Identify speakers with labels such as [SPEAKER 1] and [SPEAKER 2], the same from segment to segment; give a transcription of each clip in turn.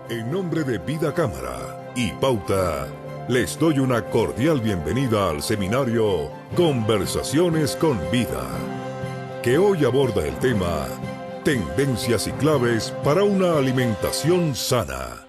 [SPEAKER 1] En nombre de Vida Cámara y Pauta, les doy una cordial bienvenida al seminario Conversaciones con Vida, que hoy aborda el tema Tendencias y claves para una alimentación sana.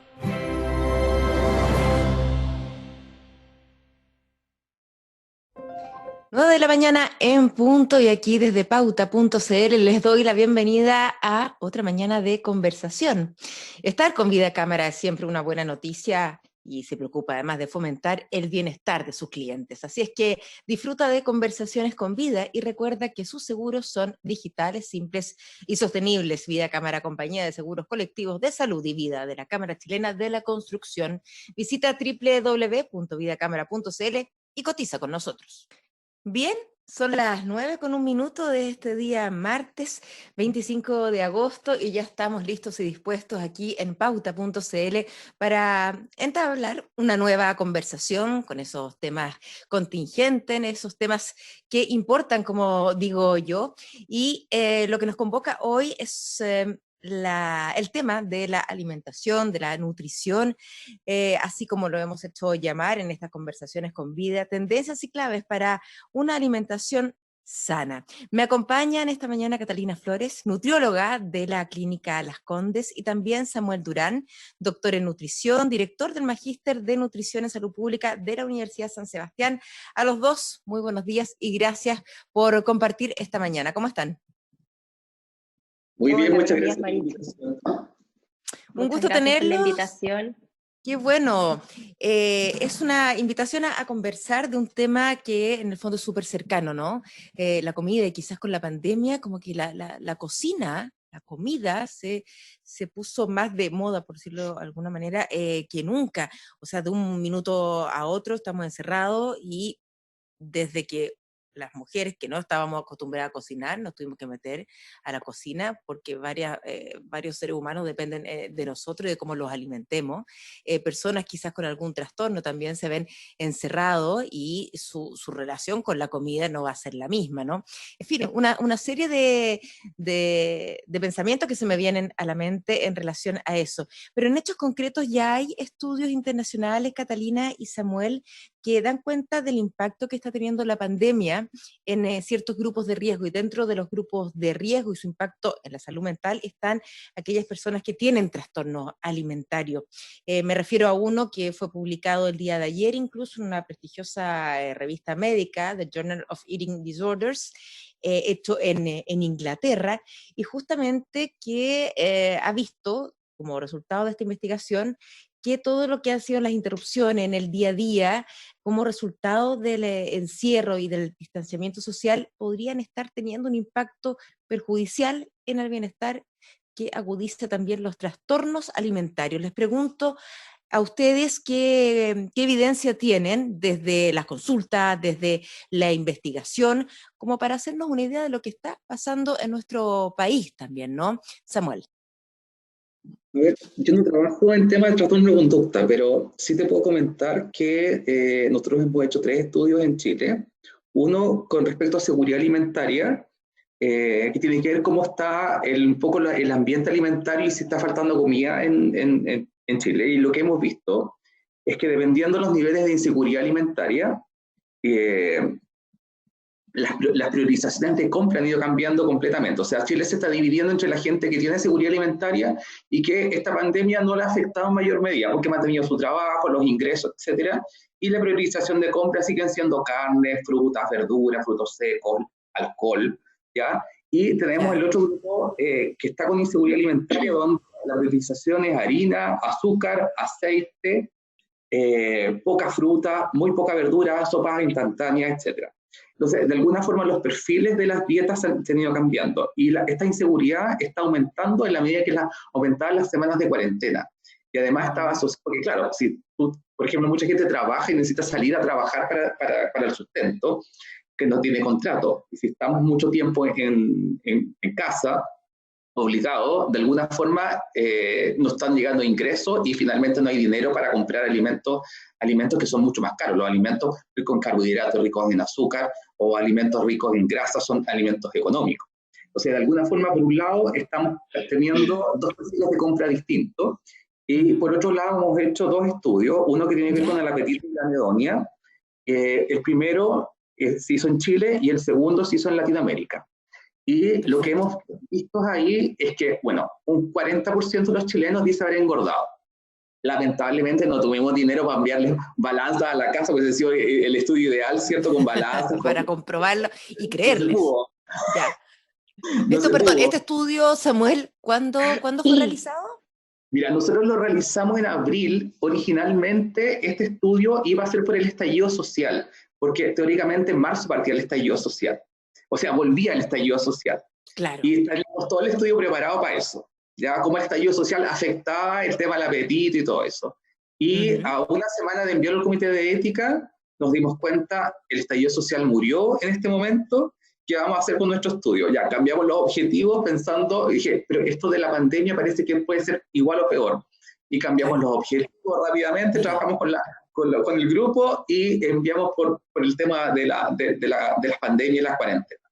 [SPEAKER 2] 9 de la mañana en punto, y aquí desde pauta.cl les doy la bienvenida a otra mañana de conversación. Estar con Vida Cámara es siempre una buena noticia y se preocupa además de fomentar el bienestar de sus clientes. Así es que disfruta de Conversaciones con Vida y recuerda que sus seguros son digitales, simples y sostenibles. Vida Cámara, compañía de seguros colectivos de salud y vida de la Cámara Chilena de la Construcción. Visita www.vidacámara.cl y cotiza con nosotros. Bien, son las 9:01 de este día martes 25 de agosto y ya estamos listos y dispuestos aquí en pauta.cl para entablar una nueva conversación con esos temas contingentes, esos temas que importan, como digo yo, y lo que nos convoca hoy es el tema de la alimentación, de la nutrición, así como lo hemos hecho llamar en estas conversaciones con Vida, tendencias y claves para una alimentación sana. Me acompañan esta mañana Catalina Flores, nutrióloga de la Clínica Las Condes, y también Samuel Durán, doctor en nutrición, director del Magíster de Nutrición en Salud Pública de la Universidad San Sebastián. A los dos, muy buenos días y gracias por compartir esta mañana. ¿Cómo están?
[SPEAKER 3] Muy bien,
[SPEAKER 4] Hola,
[SPEAKER 3] muchas
[SPEAKER 4] buenos días,
[SPEAKER 3] gracias por la
[SPEAKER 4] Maritza.
[SPEAKER 3] invitación.
[SPEAKER 2] Un
[SPEAKER 4] Muchas
[SPEAKER 2] gusto
[SPEAKER 4] gracias por la
[SPEAKER 2] tenerlos.
[SPEAKER 4] invitación.
[SPEAKER 2] Qué bueno. Es una invitación a conversar de un tema que en el fondo es súper cercano, ¿no? La comida, y quizás con la pandemia, como que la cocina, la comida se puso más de moda, por decirlo de alguna manera, que nunca. O sea, de un minuto a otro estamos encerrados y desde que las mujeres que no estábamos acostumbradas a cocinar, nos tuvimos que meter a la cocina porque varios seres humanos dependen de nosotros y de cómo los alimentemos. Personas quizás con algún trastorno también se ven encerrados y su relación con la comida no va a ser la misma, ¿no? En fin, una serie de pensamientos que se me vienen a la mente en relación a eso. Pero en hechos concretos ya hay estudios internacionales, Catalina y Samuel, que dan cuenta del impacto que está teniendo la pandemia en ciertos grupos de riesgo, y dentro de los grupos de riesgo y su impacto en la salud mental están aquellas personas que tienen trastorno alimentario. Me refiero a uno que fue publicado el día de ayer, incluso en una prestigiosa revista médica, The Journal of Eating Disorders, hecho en Inglaterra, y justamente que ha visto como resultado de esta investigación que todo lo que han sido las interrupciones en el día a día como resultado del encierro y del distanciamiento social podrían estar teniendo un impacto perjudicial en el bienestar, que agudiza también los trastornos alimentarios. Les pregunto a ustedes qué evidencia tienen desde las consultas, desde la investigación, como para hacernos una idea de lo que está pasando en nuestro país también, ¿no? Samuel.
[SPEAKER 3] A ver, yo no trabajo en temas de trastorno de conducta, pero sí te puedo comentar que nosotros hemos hecho 3 estudios en Chile. Uno con respecto a seguridad alimentaria, que tiene que ver cómo está un poco el ambiente alimentario y si está faltando comida en Chile. Y lo que hemos visto es que dependiendo de los niveles de inseguridad alimentaria, eh, las priorizaciones de compra han ido cambiando completamente. O sea, Chile se está dividiendo entre la gente que tiene seguridad alimentaria y que esta pandemia no le ha afectado en mayor medida, porque ha mantenido su trabajo, los ingresos, etcétera, y la priorización de compra siguen siendo carne, frutas, verduras, frutos secos, alcohol, ¿ya? Y tenemos el otro grupo que está con inseguridad alimentaria, donde la priorización es harina, azúcar, aceite, poca fruta, muy poca verdura, sopas instantáneas, etcétera. Entonces, de alguna forma, los perfiles de las dietas se han ido cambiando y esta inseguridad está aumentando en la medida que aumentaban las semanas de cuarentena. Y además estaba asociado, porque claro, si tú, por ejemplo, mucha gente trabaja y necesita salir a trabajar para el sustento, que no tiene contrato. Y si estamos mucho tiempo en casa, obligados, de alguna forma no están llegando ingresos y finalmente no hay dinero para comprar alimentos que son mucho más caros. Los alimentos ricos en carbohidratos, ricos en azúcar o alimentos ricos en grasa son alimentos económicos. O sea, de alguna forma, por un lado, estamos teniendo dos perfiles de compra distintos Y por otro lado hemos hecho dos estudios, uno que tiene que ver con el apetito y la anedonia. El primero se hizo en Chile y el segundo se hizo en Latinoamérica. Y lo que hemos visto ahí es que, bueno, un 40% de los chilenos dice haber engordado. Lamentablemente no tuvimos dinero para enviarle balanza a la casa, porque ese ha sido el estudio ideal, ¿cierto? Con balanza.
[SPEAKER 2] Para comprobarlo y creerles. Ya.
[SPEAKER 3] No se
[SPEAKER 2] Perdón,
[SPEAKER 3] pudo.
[SPEAKER 2] este estudio, Samuel, ¿cuándo fue realizado?
[SPEAKER 3] Mira, nosotros lo realizamos en abril. Originalmente este estudio iba a ser por el estallido social, porque teóricamente en marzo partía el estallido social. O sea, volvía el estallido social.
[SPEAKER 2] Claro.
[SPEAKER 3] Y teníamos todo el estudio preparado para eso. Ya cómo el estallido social afectaba el tema del apetito y todo eso. Y a una semana de enviarlo al comité de ética, nos dimos cuenta, el estallido social murió en este momento. ¿Qué vamos a hacer con nuestro estudio? Ya cambiamos los objetivos pensando, dije, pero esto de la pandemia parece que puede ser igual o peor. Y cambiamos los objetivos rápidamente, trabajamos con el grupo y enviamos por el tema de las pandemias y las cuarentenas.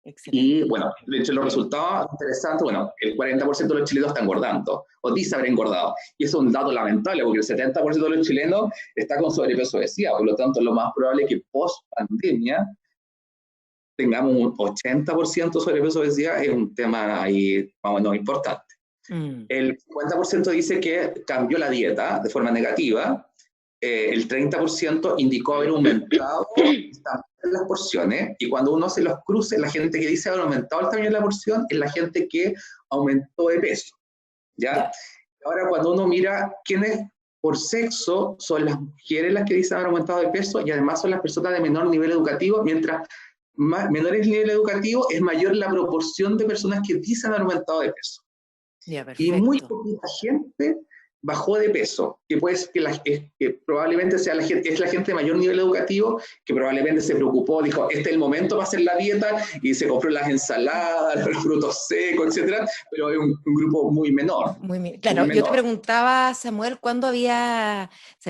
[SPEAKER 2] Excelente.
[SPEAKER 3] Y bueno, de hecho los resultados interesantes, bueno, el 40% de los chilenos está engordando, o dice haber engordado. Y eso es un dato lamentable, porque el 70% de los chilenos está con sobrepeso obesidad, por lo tanto lo más probable es que post pandemia tengamos un 80% de sobrepeso obesidad, es un tema ahí, vamos, importante. El 50% dice que cambió la dieta de forma negativa, el 30% indicó haber aumentado las porciones, y cuando uno se los cruce, la gente que dice haber aumentado el tamaño de la porción es la gente que aumentó de peso. ¿Ya? Ahora, cuando uno mira quiénes por sexo, son las mujeres las que dicen haber aumentado de peso, y además son las personas de menor nivel educativo, mientras menor el nivel educativo, es mayor la proporción de personas que dicen haber aumentado de peso. Y muy poquita gente bajó de peso, que puede ser que probablemente sea la gente de mayor nivel educativo, que probablemente se preocupó, dijo, este es el momento para hacer la dieta, y se compró las ensaladas, los frutos secos, etcétera, pero es un grupo muy menor.
[SPEAKER 2] Claro, muy menor. Yo te preguntaba, Samuel, ¿cuándo se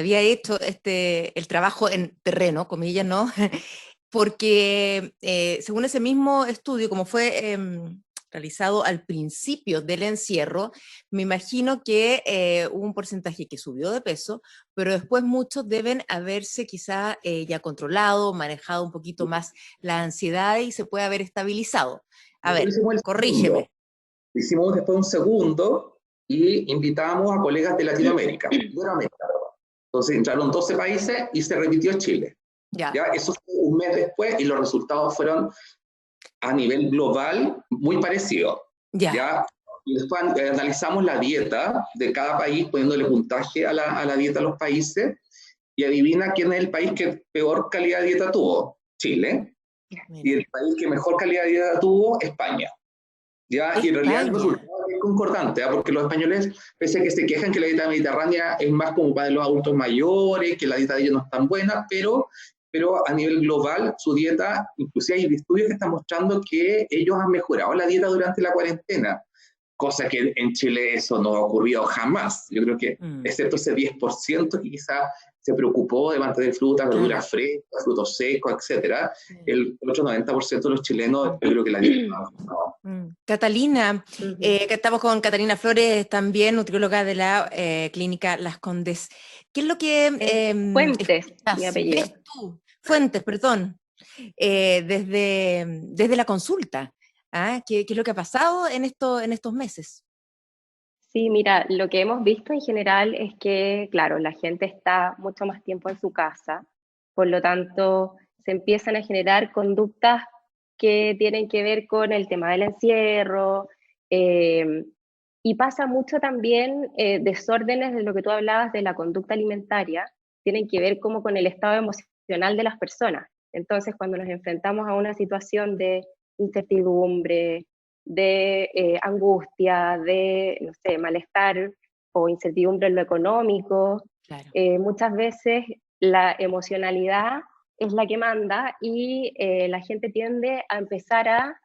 [SPEAKER 2] había hecho el trabajo en terreno, comillas, ¿no? Porque según ese mismo estudio, como fue realizado al principio del encierro, me imagino que hubo un porcentaje que subió de peso, pero después muchos deben haberse quizá ya controlado, manejado un poquito más la ansiedad y se puede haber estabilizado. A ver, corrígeme.
[SPEAKER 3] Hicimos después un segundo y invitamos a colegas de Latinoamérica, Entonces entraron 12 países y se repitió Chile. ¿Ya? Eso fue un mes después y los resultados fueron a nivel global muy parecidos. ¿Ya? Y después analizamos la dieta de cada país, poniéndole puntaje a la dieta de los países, y adivina quién es el país que peor calidad de dieta tuvo. Chile. Y el país que mejor calidad de dieta tuvo, España. ¿Ya? Y en realidad el resultado es concordante, ¿eh? Porque los españoles, pese a que se quejan que la dieta mediterránea es más como para los adultos mayores, que la dieta de ellos no es tan buena, pero a nivel global su dieta, inclusive hay estudios que están mostrando que ellos han mejorado la dieta durante la cuarentena, cosa que en Chile eso no ha ocurrido jamás. Yo creo que, excepto ese 10% que quizás se preocupó de mantener frutas, verduras frescas, frutos secos, etc. El otro 90% de los chilenos, yo creo que la dieta no ha mejorado.
[SPEAKER 2] Catalina, que estamos con Catalina Flores, también nutrióloga de la clínica Las Condes. ¿Qué es lo que...
[SPEAKER 4] Fuentes, mi apellido.
[SPEAKER 2] ¿Ves tú? Fuentes, perdón. Desde la consulta. ¿Qué es lo que ha pasado en estos meses?
[SPEAKER 4] Sí, mira, lo que hemos visto en general es que, claro, la gente está mucho más tiempo en su casa, por lo tanto, se empiezan a generar conductas que tienen que ver con el tema del encierro, y pasa mucho también desórdenes de lo que tú hablabas de la conducta alimentaria, tienen que ver como con el estado emocional de las personas. Entonces, cuando nos enfrentamos a una situación de incertidumbre, de angustia, de, no sé, malestar o incertidumbre en lo económico, muchas veces la emocionalidad es la que manda y la gente tiende a empezar a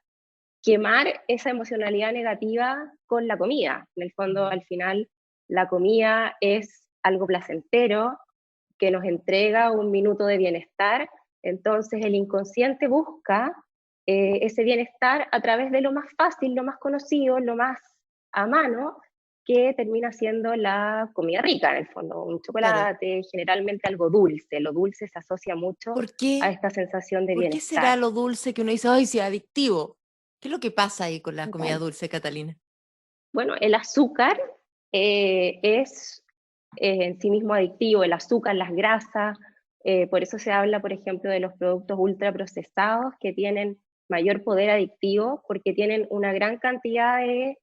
[SPEAKER 4] quemar esa emocionalidad negativa con la comida. En el fondo, al final, la comida es algo placentero que nos entrega un minuto de bienestar, entonces el inconsciente busca ese bienestar a través de lo más fácil, lo más conocido, lo más a mano, que termina siendo la comida rica, en el fondo, un
[SPEAKER 2] Claro.
[SPEAKER 4] chocolate, generalmente algo dulce. Lo dulce se asocia mucho
[SPEAKER 2] ¿Por
[SPEAKER 4] a
[SPEAKER 2] qué?
[SPEAKER 4] esta sensación de
[SPEAKER 2] ¿Por qué será
[SPEAKER 4] bienestar.
[SPEAKER 2] lo dulce que uno dice, ay, sí, adictivo? ¿Qué es lo que pasa ahí con la comida
[SPEAKER 4] Total.
[SPEAKER 2] dulce, Catalina?
[SPEAKER 4] Bueno, el azúcar es en sí mismo adictivo, el azúcar, las grasas, por eso se habla, por ejemplo, de los productos ultraprocesados que tienen mayor poder adictivo porque tienen una gran cantidad de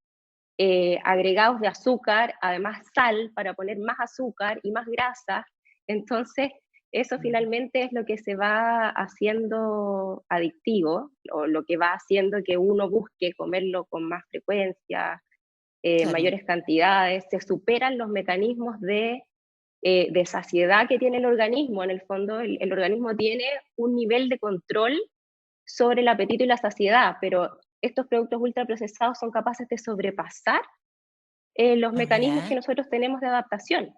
[SPEAKER 4] agregados de azúcar, además sal para poner más azúcar y más grasa. Entonces, eso finalmente es lo que se va haciendo adictivo, o lo que va haciendo que uno busque comerlo con más frecuencia,
[SPEAKER 2] Claro.
[SPEAKER 4] mayores cantidades, se superan los mecanismos de saciedad que tiene el organismo. En el fondo, el organismo tiene un nivel de control sobre el apetito y la saciedad, pero estos productos ultraprocesados son capaces de sobrepasar los
[SPEAKER 2] Ah,
[SPEAKER 4] mecanismos que
[SPEAKER 2] mira,
[SPEAKER 4] nosotros tenemos de adaptación.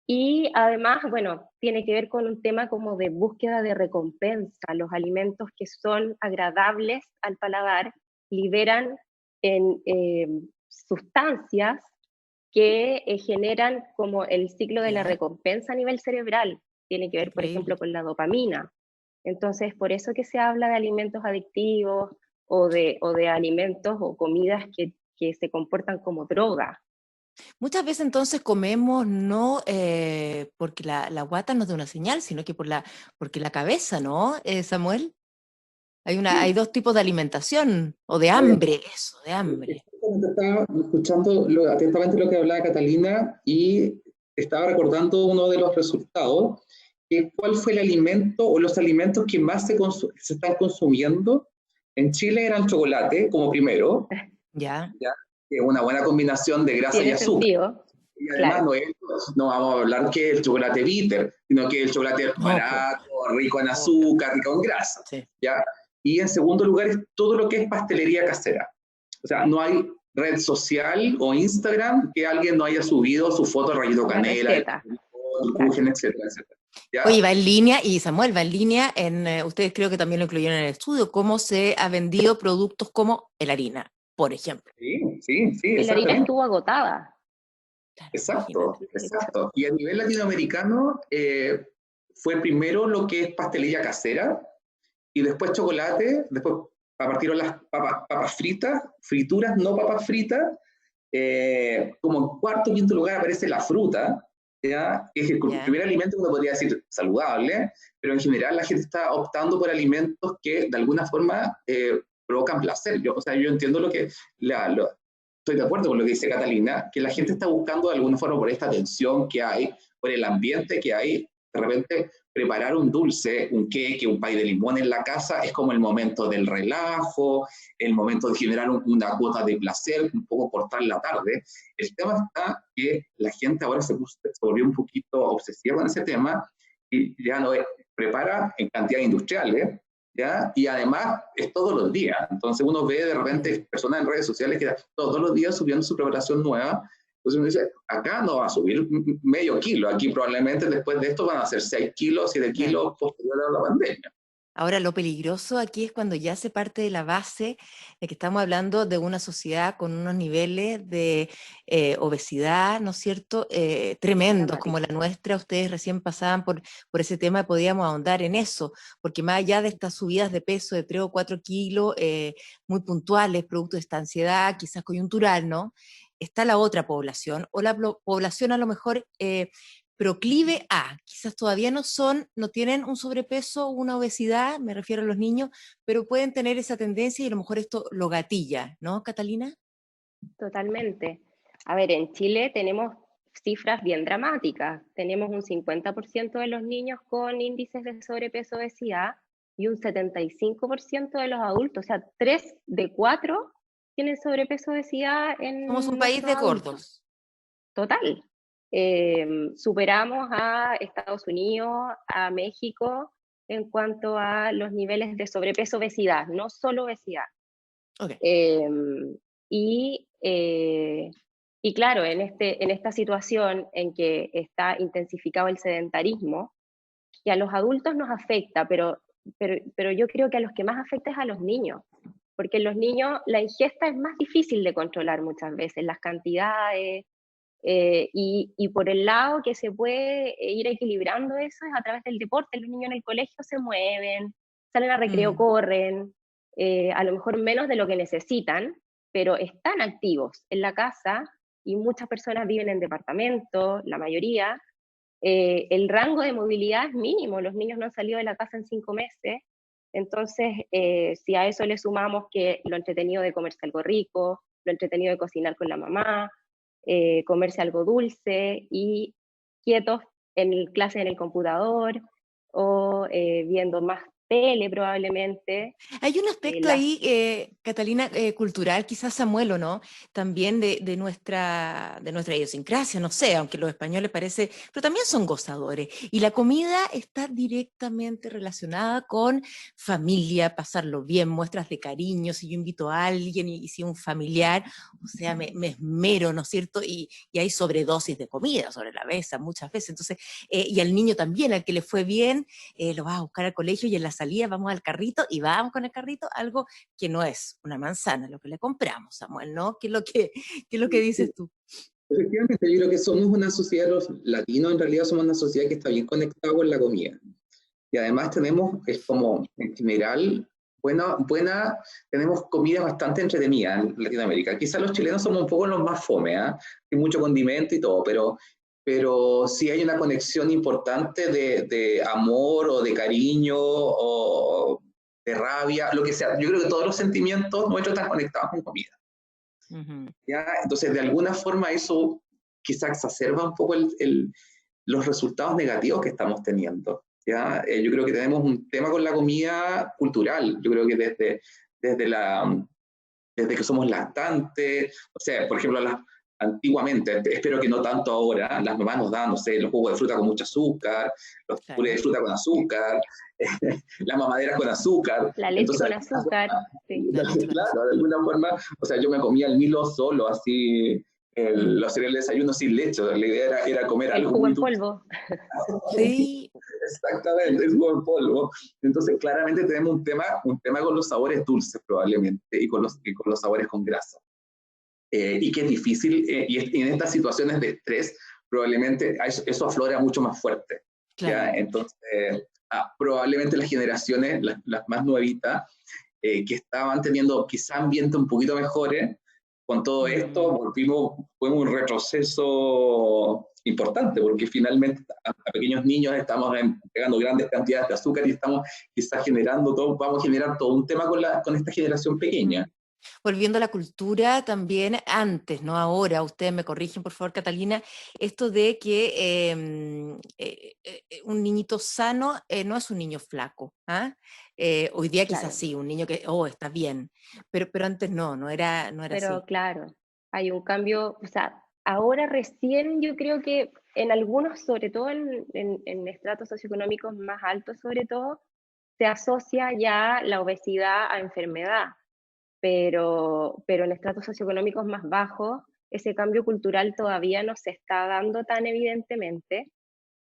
[SPEAKER 4] Y además, bueno, tiene que ver con un tema como de búsqueda de recompensa. Los alimentos que son agradables al paladar liberan sustancias que generan como el ciclo de la
[SPEAKER 2] ya,
[SPEAKER 4] recompensa a nivel cerebral. Tiene que ver, por ejemplo,
[SPEAKER 2] increíble.
[SPEAKER 4] con la dopamina. Entonces, por eso que se habla de alimentos adictivos o de alimentos o comidas que se comportan como droga.
[SPEAKER 2] Muchas veces entonces comemos no porque la guata nos da una señal, sino que porque la cabeza, ¿no, Samuel? Hay
[SPEAKER 3] Sí,
[SPEAKER 2] dos tipos de alimentación, o de
[SPEAKER 3] a ver,
[SPEAKER 2] hambre, eso, de hambre.
[SPEAKER 3] justamente estaba escuchando atentamente lo que hablaba Catalina y estaba recordando uno de los resultados, que cuál fue el alimento o los alimentos que más se están consumiendo. En Chile era el chocolate como primero,
[SPEAKER 2] Ya,
[SPEAKER 3] ¿ya? Que es una buena combinación de grasa y
[SPEAKER 4] Tiene
[SPEAKER 3] azúcar.
[SPEAKER 4] sentido,
[SPEAKER 3] Y además
[SPEAKER 4] claro.
[SPEAKER 3] no vamos a hablar que el chocolate bitter, sino que el chocolate
[SPEAKER 2] no, po,
[SPEAKER 3] barato, rico en
[SPEAKER 2] obvio,
[SPEAKER 3] azúcar, rico en grasa.
[SPEAKER 2] sí.
[SPEAKER 3] ¿Ya? Y en segundo lugar es todo lo que es pastelería casera. O sea, no hay red social o Instagram que alguien no haya subido su foto de rayito
[SPEAKER 4] Una
[SPEAKER 3] canela, el
[SPEAKER 4] receta, claro.
[SPEAKER 3] kuchen, etcétera, etcétera.
[SPEAKER 2] Oye,
[SPEAKER 3] ¿Ya?
[SPEAKER 2] va en línea, y Samuel va en línea ustedes creo que también lo incluyeron en el estudio, cómo se ha vendido productos como la harina, por ejemplo.
[SPEAKER 3] Sí, sí, sí,
[SPEAKER 4] Y la harina
[SPEAKER 3] exactamente.
[SPEAKER 4] estuvo agotada,
[SPEAKER 2] Claro, imagínate.
[SPEAKER 3] Exacto,
[SPEAKER 4] de hecho.
[SPEAKER 3] exacto. Y a nivel latinoamericano fue primero lo que es pastelilla casera, y después chocolate, después partieron las papas fritas, frituras, no papas fritas, como en cuarto o quinto lugar aparece la fruta, ¿ya? Que es el
[SPEAKER 2] Ya,
[SPEAKER 3] primer alimento que uno podría decir saludable, pero en general la gente está optando por alimentos que de alguna forma provocan placer. O sea, yo entiendo estoy de acuerdo con lo que dice Catalina, que la gente está buscando de alguna forma por esta tensión que hay, por el ambiente que hay, de repente preparar un dulce, un queque, un pay de limón en la casa es como el momento del relajo, el momento de generar una cuota de placer, un poco cortar la tarde. El tema está que la gente ahora se volvió un poquito obsesiva con ese tema y ya no es, prepara en cantidades industriales, ¿ya? Y además es todos los días. Entonces uno ve de repente personas en redes sociales que todos los días subiendo su preparación nueva. Entonces uno dice, acá no va a subir medio kilo, aquí probablemente después de esto van a ser 6 kilos, 7
[SPEAKER 2] claro.
[SPEAKER 3] kilos posterior a la pandemia.
[SPEAKER 2] Ahora, lo peligroso aquí es cuando ya se parte de la base de que estamos hablando de una sociedad con unos niveles de obesidad, ¿no es cierto?, tremendos como la
[SPEAKER 4] Dramático.
[SPEAKER 2] nuestra. Ustedes recién pasaban por ese tema y podíamos ahondar en eso, porque más allá de estas subidas de peso de 3 o 4 kilos muy puntuales, producto de esta ansiedad, quizás coyuntural, ¿no? Está la otra población, o la población a lo mejor proclive a, quizás todavía no tienen un sobrepeso o una obesidad, me refiero a los niños, pero pueden tener esa tendencia y a lo mejor esto lo gatilla, ¿no, Catalina?
[SPEAKER 4] Totalmente. A ver, en Chile tenemos cifras bien dramáticas. Tenemos un 50% de los niños con índices de sobrepeso obesidad y un 75% de los adultos. O sea, 3 de 4 tienen sobrepeso obesidad
[SPEAKER 2] Somos un
[SPEAKER 4] en
[SPEAKER 2] país
[SPEAKER 4] nuestros
[SPEAKER 2] de
[SPEAKER 4] adultos.
[SPEAKER 2] gordos.
[SPEAKER 4] Total. Superamos a Estados Unidos, a México en cuanto a los niveles de sobrepeso obesidad, no solo obesidad.
[SPEAKER 2] Ok.
[SPEAKER 4] Y, y claro, en esta situación en que está intensificado el sedentarismo, que a los adultos nos afecta, pero yo creo que a los que más afecta es a los niños, porque en los niños la ingesta es más difícil de controlar muchas veces, las cantidades, y por el lado que se puede ir equilibrando eso es a través del deporte. Los niños en el colegio se mueven, salen a recreo,
[SPEAKER 2] Mm.
[SPEAKER 4] corren, a lo mejor menos de lo que necesitan, pero están activos en la casa y muchas personas viven en departamentos, la mayoría. El rango de movilidad es mínimo, los niños no han salido de la casa en 5 meses, entonces si a eso le sumamos que lo entretenido de comerse algo rico, lo entretenido de cocinar con la mamá, comerse algo dulce y quietos en clases en el computador o viendo más tele probablemente.
[SPEAKER 2] Hay un aspecto
[SPEAKER 4] Las
[SPEAKER 2] ahí, Catalina, cultural, quizás Samuel o no, también de nuestra idiosincrasia, no sé, aunque los españoles parece, pero también son gozadores. Y la comida está directamente relacionada con familia, pasarlo bien, muestras de cariño, si yo invito a alguien y si un familiar, o sea, me esmero, ¿no es cierto? Y hay sobredosis de comida sobre la mesa muchas veces. Entonces, y al niño también, al que le fue bien, lo vas a buscar al colegio y en la salida vamos al carrito y vamos con el carrito, algo que no es una manzana, lo que le compramos, Samuel, ¿no? ¿Qué es lo que dices tú?
[SPEAKER 3] Efectivamente, yo creo que somos una sociedad, los latinos en realidad somos una sociedad que está bien conectada con la comida. Y además tenemos, es como en general, tenemos comida bastante entretenida en Latinoamérica. Quizás los chilenos somos un poco los más fome, ¿eh? Hay mucho condimento y todo, pero sí hay una conexión importante de amor o de cariño o de rabia, lo que sea. Yo creo que todos los sentimientos nuestros están conectados con comida. ¿Ya? Entonces, de alguna forma eso quizás exacerba un poco los resultados negativos que estamos teniendo. ¿Ya? Yo creo que tenemos un tema con la comida cultural. Yo creo que desde que somos lactantes, o sea, por ejemplo, antiguamente, espero que no tanto ahora, las mamás nos dan, no sé, los jugos de fruta con mucho azúcar, los
[SPEAKER 2] Claro.
[SPEAKER 3] purés de fruta con azúcar, las mamaderas con azúcar.
[SPEAKER 4] la leche
[SPEAKER 3] Entonces,
[SPEAKER 4] con azúcar. Sí.
[SPEAKER 3] claro, de alguna forma, o sea, yo me comía el Milo solo, así, los cereales de desayuno sin leche. La idea era comer
[SPEAKER 4] El
[SPEAKER 3] algo
[SPEAKER 4] jugo
[SPEAKER 3] muy
[SPEAKER 4] en
[SPEAKER 3] dulce.
[SPEAKER 4] polvo.
[SPEAKER 2] Sí.
[SPEAKER 3] Exactamente, es jugo en polvo. Entonces, claramente tenemos un tema con los sabores dulces probablemente y con los sabores con grasa. Y que es difícil, y en estas situaciones de estrés, probablemente eso aflora mucho más fuerte.
[SPEAKER 2] Claro.
[SPEAKER 3] ¿Ya? Entonces, probablemente las generaciones, las más nuevitas, que estaban teniendo quizá ambientes un poquito mejores, con todo esto fue un retroceso importante, porque finalmente a pequeños niños estamos entregando grandes cantidades de azúcar y estamos quizás vamos a generar todo un tema con esta generación pequeña.
[SPEAKER 2] Volviendo a la cultura también, antes, no ahora, ustedes me corrigen por favor, Catalina, esto de que un niñito sano no es un niño flaco. ¿Ah? Hoy día
[SPEAKER 4] Claro.
[SPEAKER 2] quizás sí, un niño que, está bien, pero antes no era
[SPEAKER 4] Pero
[SPEAKER 2] así.
[SPEAKER 4] claro, hay un cambio, o sea, ahora recién yo creo que en algunos, sobre todo en estratos socioeconómicos más altos sobre todo, se asocia ya la obesidad a enfermedad, pero en estratos socioeconómicos más bajos ese cambio cultural todavía no se está dando tan evidentemente.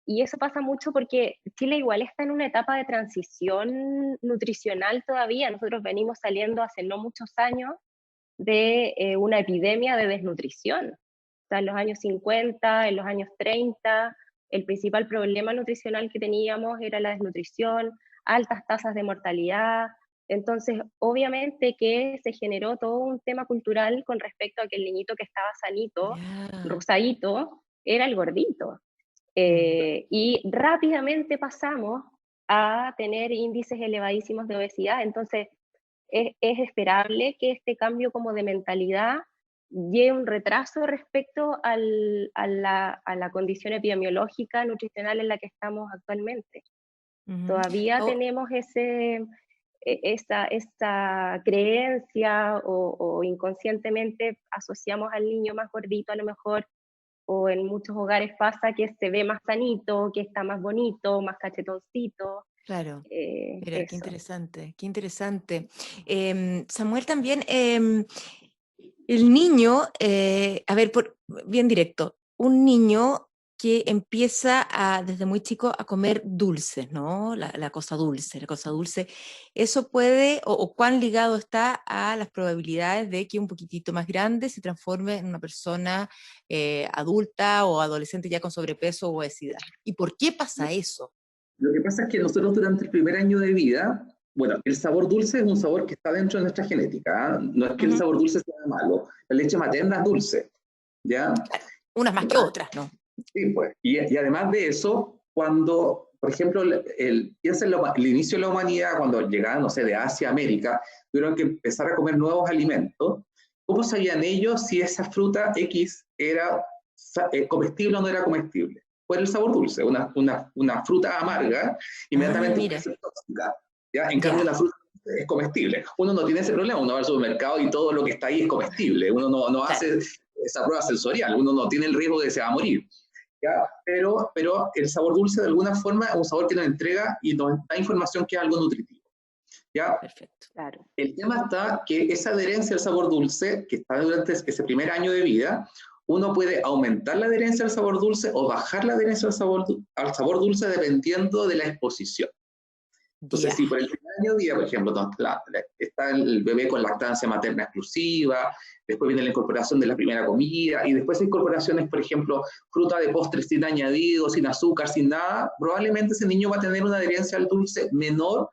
[SPEAKER 4] Y eso pasa mucho porque Chile igual está en una etapa de transición nutricional todavía. Nosotros venimos saliendo hace no muchos años de una epidemia de desnutrición. O sea, en los años 50, en los años 30, el principal problema nutricional que teníamos era la desnutrición, altas tasas de mortalidad. Entonces, obviamente que se generó todo un tema cultural con respecto a que el niñito que estaba sanito, rosadito, era el gordito. Y rápidamente pasamos a tener índices elevadísimos de obesidad. Entonces, es esperable que este cambio como de mentalidad lleve un retraso respecto a la condición epidemiológica nutricional en la que estamos actualmente. Todavía tenemos esa creencia o inconscientemente asociamos al niño más gordito a lo mejor, o en muchos hogares pasa que se ve más sanito, que está más bonito, más cachetoncito.
[SPEAKER 2] Claro. Mira, qué
[SPEAKER 4] Eso.
[SPEAKER 2] interesante, qué interesante. Samuel, también, el niño, a ver, bien directo, un niño que empieza desde muy chico a comer dulces, ¿no? La cosa dulce, la cosa dulce. ¿Eso puede, o cuán ligado está a las probabilidades de que un poquitito más grande se transforme en una persona adulta o adolescente ya con sobrepeso o obesidad? ¿Y por qué pasa eso?
[SPEAKER 3] Lo que pasa es que nosotros durante el primer año de vida, bueno, el sabor dulce es un sabor que está dentro de nuestra genética, ¿eh? No es que el sabor dulce sea malo, la leche materna es dulce, ¿ya?
[SPEAKER 2] Claro, unas más que otras, ¿no?
[SPEAKER 3] Sí, pues. Y además de eso, cuando, por ejemplo, piensa en el inicio de la humanidad, cuando llegaban, no sé, de Asia a América, tuvieron que empezar a comer nuevos alimentos. ¿Cómo sabían ellos si esa fruta X era comestible o no era comestible? Por el sabor dulce. Una fruta amarga inmediatamente puede ser tóxica. ¿Ya? En cambio, la fruta es comestible. Uno no tiene ese problema, uno va al supermercado y todo lo que está ahí es comestible. Uno no hace esa prueba sensorial, uno no tiene el riesgo de que se va a morir. ¿Ya? Pero el sabor dulce de alguna forma es un sabor que nos entrega y nos da información que es algo nutritivo. ¿Ya?
[SPEAKER 2] Perfecto, claro.
[SPEAKER 3] El tema está que esa adherencia al sabor dulce, que está durante ese primer año de vida, uno puede aumentar la adherencia al sabor dulce o bajar la adherencia al sabor dulce dependiendo de la exposición. Entonces, si por el primer año de vida, por ejemplo, está el bebé con lactancia materna exclusiva, después viene la incorporación de la primera comida, y después incorporaciones, por ejemplo, fruta de postre sin añadido, sin azúcar, sin nada, probablemente ese niño va a tener una adherencia al dulce menor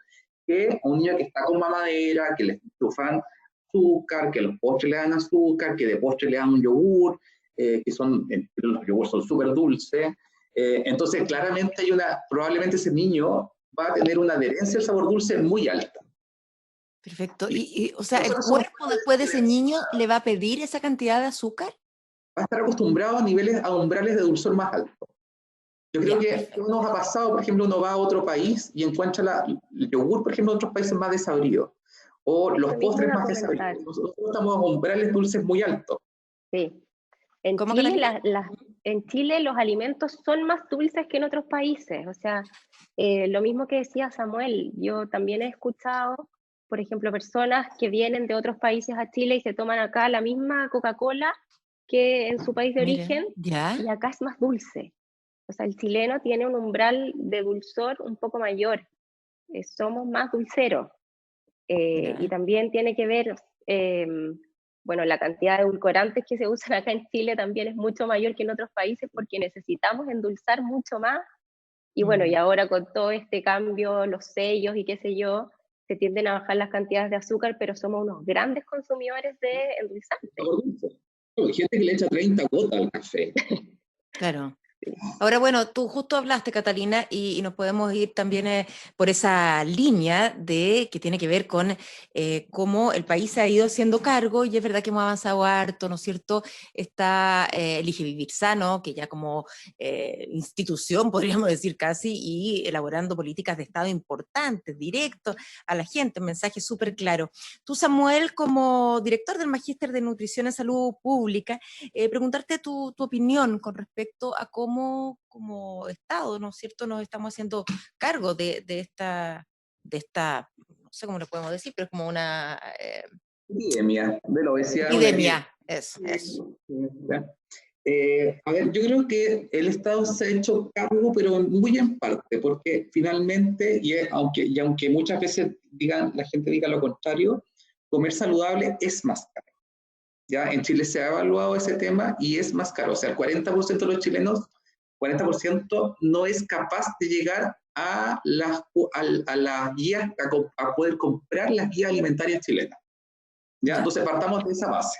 [SPEAKER 3] que un niño que está con mamadera, que le enchufan azúcar, que a los postres le dan azúcar, que de postre le dan un yogur, los yogures son súper dulces. Entonces, claramente probablemente ese niño va a tener una adherencia al sabor dulce muy alta.
[SPEAKER 2] Perfecto. O sea, ¿el cuerpo después de ese niño le va a pedir esa cantidad de azúcar?
[SPEAKER 3] Va a estar acostumbrado a umbrales de dulzor más altos. Yo creo que uno ha pasado, por ejemplo, uno va a otro país y encuentra el yogur, por ejemplo, en otros países más desabridos, o los postres más desabridos. Nosotros estamos a umbrales dulces muy altos.
[SPEAKER 4] Sí. En Chile los alimentos son más dulces que en otros países. O sea, lo mismo que decía Samuel, yo también he escuchado, por ejemplo, personas que vienen de otros países a Chile y se toman acá la misma Coca-Cola que en su país de origen, y acá es más dulce. O sea, el chileno tiene un umbral de dulzor un poco mayor. Somos más dulceros. Y también tiene que ver, bueno, la cantidad de edulcorantes que se usan acá en Chile también es mucho mayor que en otros países porque necesitamos endulzar mucho más. Y bueno, y ahora con todo este cambio, los sellos y qué sé yo, se tienden a bajar las cantidades de azúcar, pero somos unos grandes consumidores de endulzantes.
[SPEAKER 3] Hay gente que le echa 30 gotas al café.
[SPEAKER 2] Claro. Ahora, bueno, tú justo hablaste, Catalina, y nos podemos ir también por esa línea que tiene que ver con cómo el país se ha ido haciendo cargo, y es verdad que hemos avanzado harto, ¿no es cierto? Está Elige Vivir Sano, que ya como institución, podríamos decir casi, y elaborando políticas de Estado importantes, directos a la gente, un mensaje súper claro. Tú, Samuel, como director del Magíster de Nutrición en Salud Pública, preguntarte tu opinión con respecto a cómo como Estado, ¿no es cierto?, nos estamos haciendo cargo de esta, no sé cómo le podemos decir, pero es como una...
[SPEAKER 3] epidemia de la obesidad.
[SPEAKER 2] Epidemia, eso.
[SPEAKER 3] A ver, yo creo que el Estado se ha hecho cargo, pero muy en parte, porque finalmente, aunque muchas veces la gente diga lo contrario, comer saludable es más caro. Ya en Chile se ha evaluado ese tema y es más caro. O sea, el 40% de los chilenos, 40% no es capaz de llegar a las guías, a poder comprar las guías alimentarias chilenas. ¿Ya? Entonces partamos de esa base.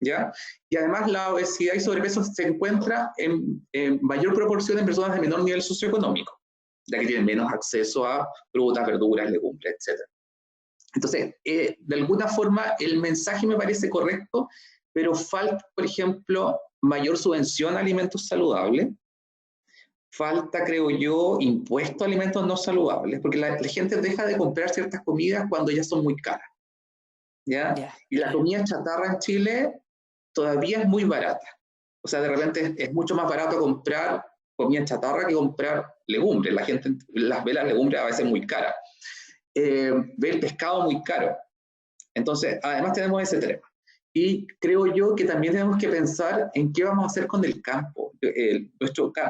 [SPEAKER 3] ¿Ya? Y además la obesidad y sobrepeso se encuentra en mayor proporción en personas de menor nivel socioeconómico, ya que tienen menos acceso a frutas, verduras, legumbres, etc. Entonces, de alguna forma el mensaje me parece correcto, pero falta, por ejemplo, mayor subvención a alimentos saludables, falta, creo yo, impuesto a alimentos no saludables, porque la gente deja de comprar ciertas comidas cuando ya son muy caras. ¿Ya? Y la comida chatarra en Chile todavía es muy barata. O sea, de repente es mucho más barato comprar comida chatarra que comprar legumbres. La gente ve las legumbres a veces muy caras. Ve el pescado muy caro. Entonces, además tenemos ese tema. Y creo yo que también tenemos que pensar en qué vamos a hacer con el campo.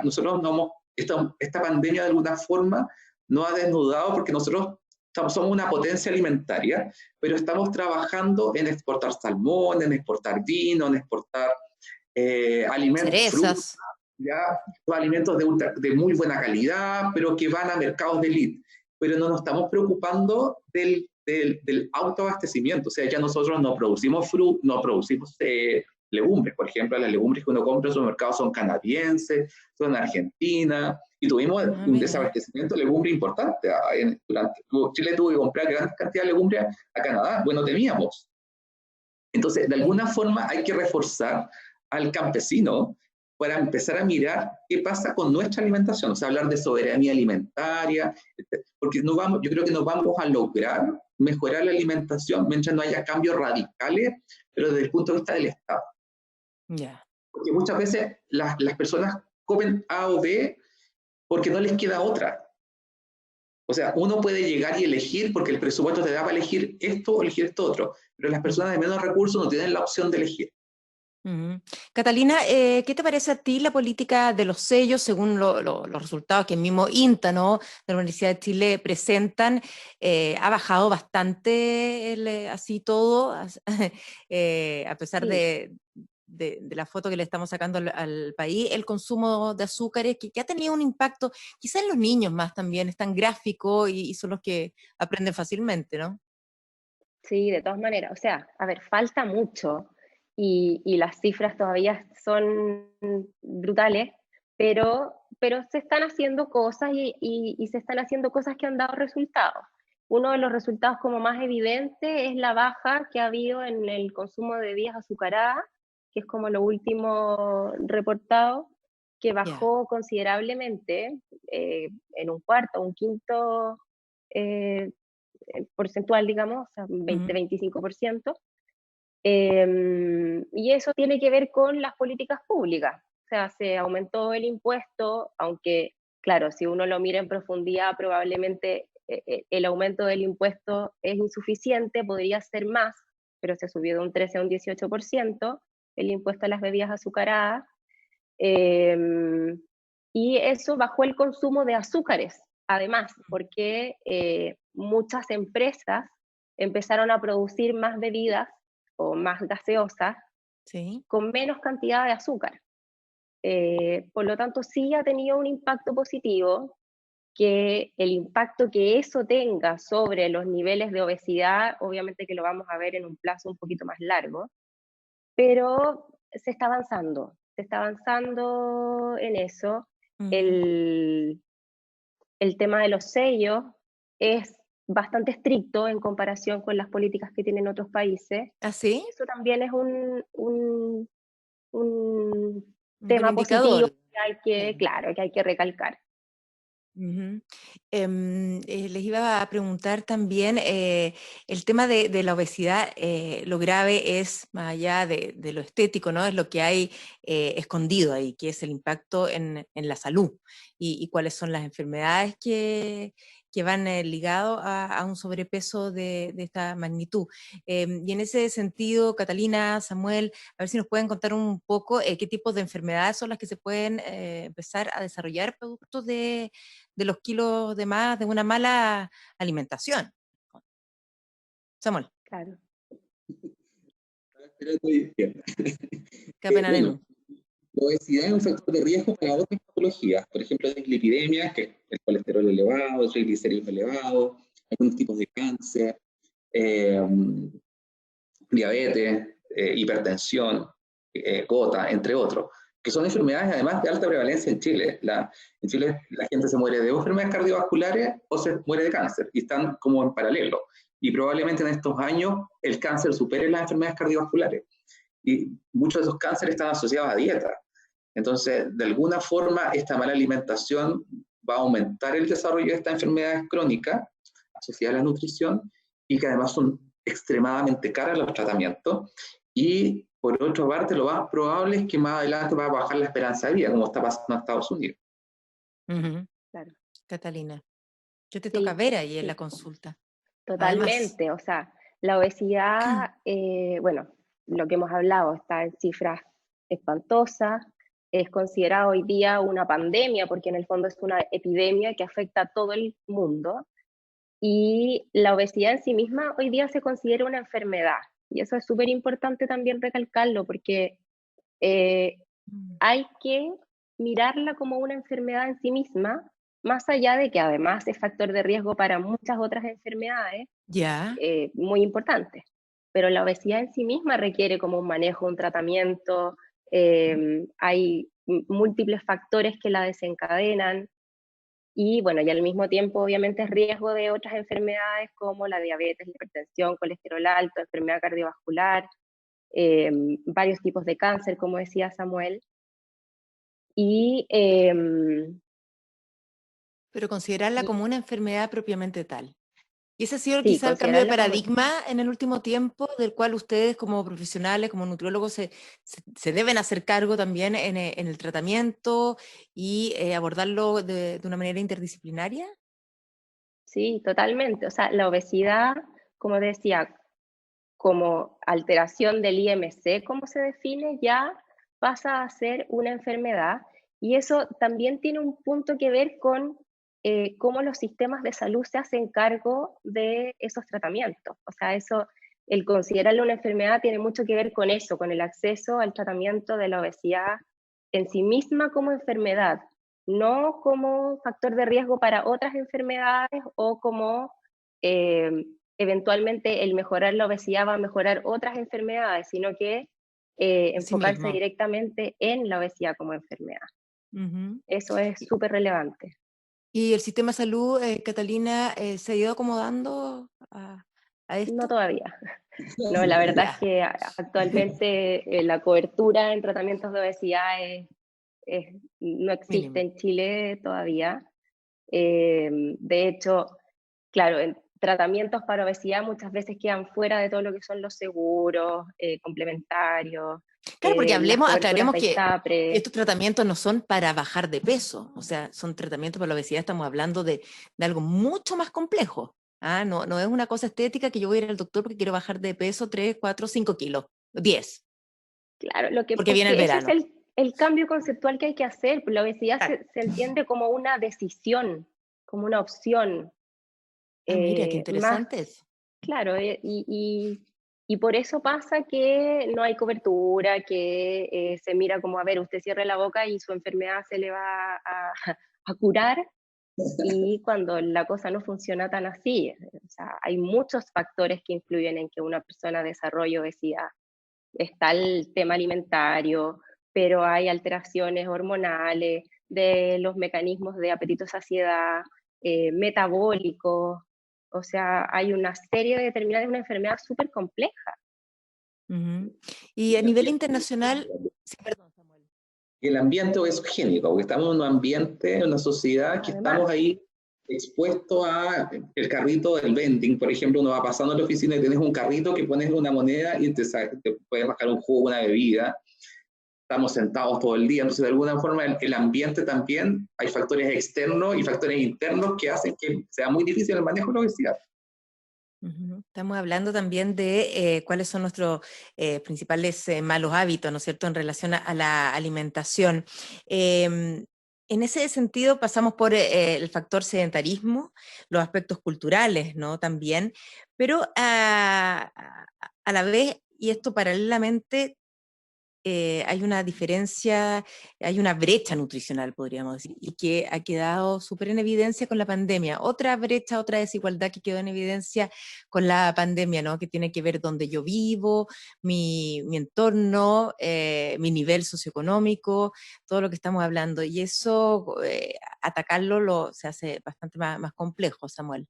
[SPEAKER 3] nosotros no hemos, esta pandemia de alguna forma nos ha desnudado porque nosotros somos una potencia alimentaria, pero estamos trabajando en exportar salmón, en exportar vino, en exportar alimentos, frutas,
[SPEAKER 2] Cerezas.
[SPEAKER 3] ya, alimentos de muy buena calidad, pero que van a mercados de elite. Pero no nos estamos preocupando del autoabastecimiento. O sea, ya nosotros no producimos fruta, no producimos legumbres. Por ejemplo, las legumbres que uno compra en los mercados son canadienses, son argentinas, y tuvimos un
[SPEAKER 2] Mira.
[SPEAKER 3] desabastecimiento de legumbre importante. Chile tuvo que comprar gran cantidad de legumbre a Canadá. Bueno, teníamos. Entonces, de alguna forma hay que reforzar al campesino para empezar a mirar qué pasa con nuestra alimentación, o sea, hablar de soberanía alimentaria, porque yo creo que no vamos a lograr mejorar la alimentación mientras no haya cambios radicales, pero desde el punto de vista del Estado.
[SPEAKER 2] Yeah.
[SPEAKER 3] Porque muchas veces las personas comen A o B porque no les queda otra. O sea, uno puede llegar y elegir porque el presupuesto te da para elegir esto o elegir esto otro, pero las personas de menos recursos no tienen la opción de elegir.
[SPEAKER 2] Catalina, ¿qué te parece a ti la política de los sellos según los resultados que el mismo INTA, ¿no?, de la Universidad de Chile presentan? Ha bajado bastante así todo, a pesar
[SPEAKER 4] Sí.
[SPEAKER 2] de la foto que le estamos sacando al país, el consumo de azúcares, que ha tenido un impacto, quizás en los niños más también, es tan gráfico y son los que aprenden fácilmente, ¿no?
[SPEAKER 4] Sí, de todas maneras. O sea, a ver, falta mucho y las cifras todavía son brutales, pero se están haciendo cosas y se están haciendo cosas que han dado resultados. Uno de los resultados como más evidente es la baja que ha habido en el consumo de bebidas azucaradas, que es como lo último reportado, que bajó considerablemente en un cuarto, un quinto porcentual, digamos, o sea, 20-25%. Y eso tiene que ver con las políticas públicas. O sea, se aumentó el impuesto, aunque, claro, si uno lo mira en profundidad, probablemente el aumento del impuesto es insuficiente, podría ser más, pero se subió de un 13 a un 18% el impuesto a las bebidas azucaradas. Y eso bajó el consumo de azúcares, además, porque muchas empresas empezaron a producir más bebidas o más gaseosas
[SPEAKER 2] Sí.
[SPEAKER 4] con menos cantidad de azúcar. Por lo tanto, sí ha tenido un impacto positivo, que el impacto que eso tenga sobre los niveles de obesidad, obviamente que lo vamos a ver en un plazo un poquito más largo, pero se está avanzando en eso. El tema de los sellos es bastante estricto en comparación con las políticas que tienen otros países.
[SPEAKER 2] ¿Ah, sí?
[SPEAKER 4] Eso también es un
[SPEAKER 2] Un buen
[SPEAKER 4] tema positivo
[SPEAKER 2] indicador.
[SPEAKER 4] que hay que, claro, que hay que recalcar.
[SPEAKER 2] Les iba a preguntar también el tema de la obesidad, lo grave es, más allá de lo estético, ¿no? Es lo que hay escondido ahí, que es el impacto en la salud y cuáles son las enfermedades que van ligados a un sobrepeso de esta magnitud. Y en ese sentido, Catalina, Samuel, a ver si nos pueden contar un poco qué tipos de enfermedades son las que se pueden empezar a desarrollar producto de los kilos de más de una mala alimentación. Samuel,
[SPEAKER 4] Claro.
[SPEAKER 2] qué pena,
[SPEAKER 3] Bueno,
[SPEAKER 2] Nenu.
[SPEAKER 3] la obesidad es un factor de riesgo para otras patologías, por ejemplo, dislipidemias, que es el colesterol elevado, el triglicéridos elevado, algunos tipos de cáncer, diabetes, hipertensión, gota, entre otros, que son enfermedades además de alta prevalencia en Chile. En Chile la gente se muere de enfermedades cardiovasculares o se muere de cáncer, y están como en paralelo. Y probablemente en estos años el cáncer supere las enfermedades cardiovasculares. Y muchos de esos cánceres están asociados a dieta. Entonces, de alguna forma, esta mala alimentación va a aumentar el desarrollo de estas enfermedades crónicas asociadas a la nutrición y que además son extremadamente caras los tratamientos. Y por otra parte, lo más probable es que más adelante va a bajar la esperanza de vida, como está pasando en Estados Unidos.
[SPEAKER 4] Claro.
[SPEAKER 2] Catalina, yo te toca
[SPEAKER 4] Sí,
[SPEAKER 2] ver ahí en la
[SPEAKER 4] sí,
[SPEAKER 2] consulta. Además,
[SPEAKER 4] totalmente. O sea, la obesidad, bueno, lo que hemos hablado está en cifras espantosas. es considerado hoy día una pandemia, porque en el fondo es una epidemia que afecta a todo el mundo, y la obesidad en sí misma hoy día se considera una enfermedad, y eso es súper importante también recalcarlo, porque hay que mirarla como una enfermedad en sí misma, más allá de que además es factor de riesgo para muchas otras enfermedades
[SPEAKER 2] Ya.
[SPEAKER 4] muy importantes. Pero la obesidad en sí misma requiere como un manejo, un tratamiento, hay múltiples factores que la desencadenan, y bueno, y al mismo tiempo obviamente es riesgo de otras enfermedades como la diabetes, la hipertensión, colesterol alto, enfermedad cardiovascular, varios tipos de cáncer, como decía Samuel. Y
[SPEAKER 2] Pero considerarla como una enfermedad propiamente tal. Y ese ha sido
[SPEAKER 4] sí,
[SPEAKER 2] quizá el cambio de
[SPEAKER 4] considerarla como...
[SPEAKER 2] paradigma en el último tiempo, del cual ustedes como profesionales, como nutriólogos, se deben hacer cargo también en el tratamiento y abordarlo de una manera interdisciplinaria.
[SPEAKER 4] Sí, totalmente. O sea, la obesidad, como decía, como alteración del IMC, como se define, ya pasa a ser una enfermedad. Y eso también tiene un punto que ver con cómo los sistemas de salud se hacen cargo de esos tratamientos. O sea, eso, el considerarlo una enfermedad tiene mucho que ver con eso, con el acceso al tratamiento de la obesidad en sí misma como enfermedad, no como factor de riesgo para otras enfermedades o como eventualmente el mejorar la obesidad va a mejorar otras enfermedades, sino que
[SPEAKER 2] En sí
[SPEAKER 4] enfocarse
[SPEAKER 2] mismo.
[SPEAKER 4] directamente en la obesidad como enfermedad.
[SPEAKER 2] Ujú.
[SPEAKER 4] Eso es súper relevante.
[SPEAKER 2] ¿Y el sistema de salud, Catalina, se ha ido acomodando a
[SPEAKER 4] No
[SPEAKER 2] esto?
[SPEAKER 4] todavía. No, la verdad es
[SPEAKER 2] Ya.
[SPEAKER 4] que actualmente la cobertura en tratamientos de obesidad no existe
[SPEAKER 2] Mínimo.
[SPEAKER 4] en Chile todavía. De hecho, claro, en tratamientos para obesidad muchas veces quedan fuera de todo lo que son los seguros complementarios,
[SPEAKER 2] Claro, porque
[SPEAKER 4] las coberturas
[SPEAKER 2] aclaremos
[SPEAKER 4] de
[SPEAKER 2] que
[SPEAKER 4] ISAPRE.
[SPEAKER 2] estos tratamientos no son para bajar de peso, o sea, son tratamientos para la obesidad, estamos hablando de algo mucho más complejo. No, no es una cosa estética que yo voy a ir al doctor porque quiero bajar de peso 3, 4, 5 kilos, 10,
[SPEAKER 4] Claro,
[SPEAKER 2] porque
[SPEAKER 4] es
[SPEAKER 2] viene el
[SPEAKER 4] que ese es
[SPEAKER 2] verano.
[SPEAKER 4] el cambio conceptual que hay que hacer. La obesidad
[SPEAKER 2] Claro.
[SPEAKER 4] se entiende como una decisión, como una opción,
[SPEAKER 2] Mira, qué
[SPEAKER 4] más
[SPEAKER 2] interesante es.
[SPEAKER 4] claro, y por eso pasa que no hay cobertura, que se mira como, a ver, usted cierre la boca y su enfermedad se le va a curar, y cuando la cosa no funciona tan así. O sea, hay muchos factores que influyen en que una persona desarrolle obesidad. Está el tema alimentario, pero hay alteraciones hormonales, de los mecanismos de apetito-saciedad, metabólicos, o sea, hay una serie de determinadas de una enfermedad súper compleja.
[SPEAKER 2] Ujú. Y a nivel internacional, sí, perdón, Samuel.
[SPEAKER 3] Y el ambiente es génico, porque estamos en un ambiente, en una sociedad que
[SPEAKER 4] Además,
[SPEAKER 3] estamos ahí expuestos a el carrito del vending. Por ejemplo, uno va pasando en la oficina y tienes un carrito que pones una moneda y te puedes bajar un jugo, una bebida. Estamos sentados todo el día, entonces de alguna forma el ambiente también, hay factores externos y factores internos que hacen que sea muy difícil el manejo de la obesidad.
[SPEAKER 2] Ujú. Estamos hablando también de cuáles son nuestros principales malos hábitos, ¿no es cierto?, en relación a la alimentación. En ese sentido pasamos por el factor sedentarismo, los aspectos culturales, ¿no?, también, pero a la vez, y esto paralelamente, hay una diferencia, hay una brecha nutricional, podríamos decir, y que ha quedado súper en evidencia con la pandemia. Otra brecha, otra desigualdad que quedó en evidencia con la pandemia, ¿no? Que tiene que ver dónde yo vivo, mi entorno, mi nivel socioeconómico, todo lo que estamos hablando. Y eso, atacarlo se hace bastante más complejo, Samuel.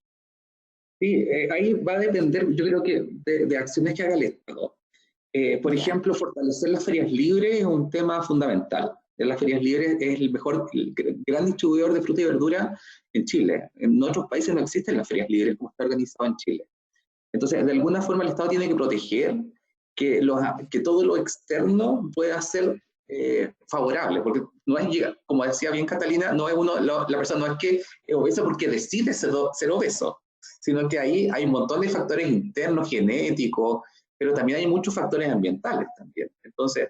[SPEAKER 3] Sí, ahí va a depender, yo creo que de acciones que haga el Estado. Por
[SPEAKER 2] Ya.
[SPEAKER 3] ejemplo, fortalecer las ferias libres es un tema fundamental. Las ferias libres es el gran distribuidor de fruta y verdura en Chile. En otros países no existen las ferias libres como está organizado en Chile. Entonces, de alguna forma el Estado tiene que proteger que todo lo externo pueda ser favorable, porque no es, como decía bien Catalina, no es la persona no es que es obesa porque decide ser obeso, sino que ahí hay un montón de factores internos, genéticos, pero también hay muchos factores ambientales también. Entonces,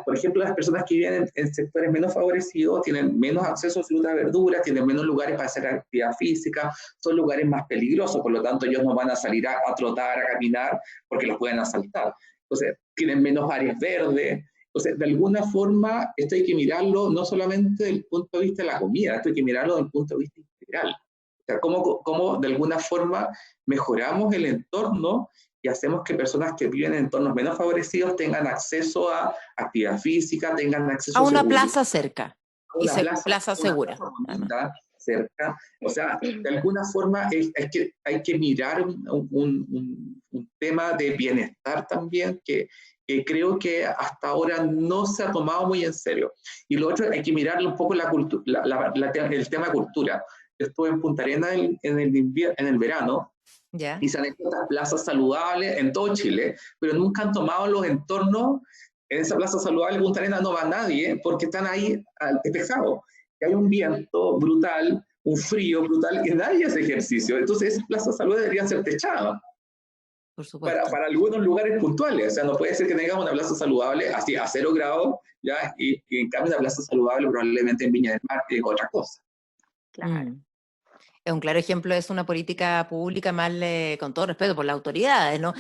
[SPEAKER 3] por ejemplo, las personas que viven en sectores menos favorecidos tienen menos acceso a frutas y verduras, tienen menos lugares para hacer actividad física, son lugares más peligrosos, por lo tanto ellos no van a salir a trotar, a caminar, porque los pueden asaltar. Entonces, tienen menos áreas verdes. Entonces, de alguna forma, esto hay que mirarlo no solamente desde el punto de vista de la comida, esto hay que mirarlo desde el punto de vista integral. O sea, cómo de alguna forma mejoramos el entorno y hacemos que personas que viven en entornos menos favorecidos tengan acceso a actividad física, tengan acceso
[SPEAKER 2] A una
[SPEAKER 3] seguridad,
[SPEAKER 2] plaza cerca,
[SPEAKER 3] a
[SPEAKER 2] y
[SPEAKER 3] una
[SPEAKER 2] plaza segura.
[SPEAKER 3] plaza bonita, cerca. O sea, de alguna forma hay que mirar un tema de bienestar también que creo que hasta ahora no se ha tomado muy en serio. Y lo otro, hay que mirar un poco el tema cultura. Yo estuve en Punta Arenas en el verano,
[SPEAKER 2] ¿Ya?
[SPEAKER 3] y se han hecho estas plazas saludables en todo Chile, pero nunca han tomado los entornos. En esa plaza saludable Punta Arenas no va nadie porque están ahí despejados. Hay un viento brutal, un frío brutal, y nadie hace ejercicio. Entonces esas plazas saludables deberían ser techadas
[SPEAKER 2] Por supuesto.
[SPEAKER 3] para algunos lugares puntuales. O sea, no puede ser que tengamos una plaza saludable así a 0 grados, ¿ya? Y en cambio una plaza saludable probablemente en Viña del Mar es otra cosa.
[SPEAKER 4] Claro.
[SPEAKER 2] Es un claro ejemplo, es una política pública mal, con todo respeto por las autoridades, ¿no?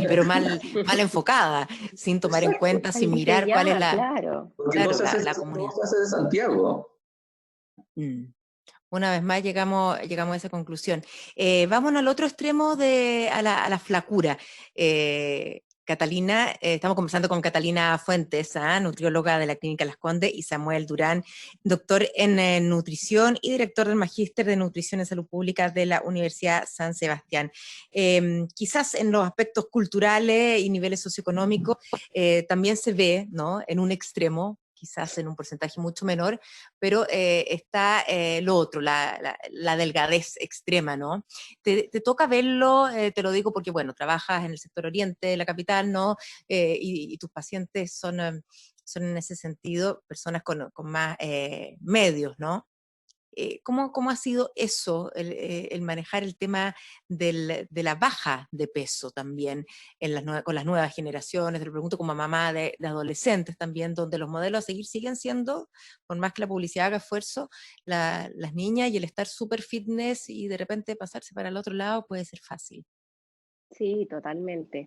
[SPEAKER 2] Pero mal enfocada, sin tomar en cuenta, sin mirar cuál es la,
[SPEAKER 4] claro.
[SPEAKER 3] Porque
[SPEAKER 2] claro,
[SPEAKER 3] no se hace,
[SPEAKER 2] la
[SPEAKER 3] no
[SPEAKER 2] comunidad.
[SPEAKER 3] se hace de Santiago.
[SPEAKER 2] Una vez más llegamos a esa conclusión. Vamos al otro extremo a la flacura. Catalina, estamos conversando con Catalina Fuentes, nutrióloga de la Clínica Las Condes, y Samuel Durán, doctor en nutrición y director del Magíster de Nutrición en Salud Pública de la Universidad San Sebastián. Quizás en los aspectos culturales y niveles socioeconómicos también se ve, ¿no?, en un extremo, quizás en un porcentaje mucho menor, pero está lo otro, la delgadez extrema, ¿no? Te toca verlo, te lo digo porque, bueno, trabajas en el sector oriente de la capital, ¿no? Y tus pacientes son en ese sentido personas con más medios, ¿no? ¿Cómo ha sido eso, el manejar el tema de la baja de peso también con las nuevas generaciones? Te lo pregunto como mamá de adolescentes también, donde los modelos a seguir siguen siendo, por más que la publicidad haga esfuerzo, las niñas, y el estar súper fitness y de repente pasarse para el otro lado puede ser fácil.
[SPEAKER 4] Sí, totalmente.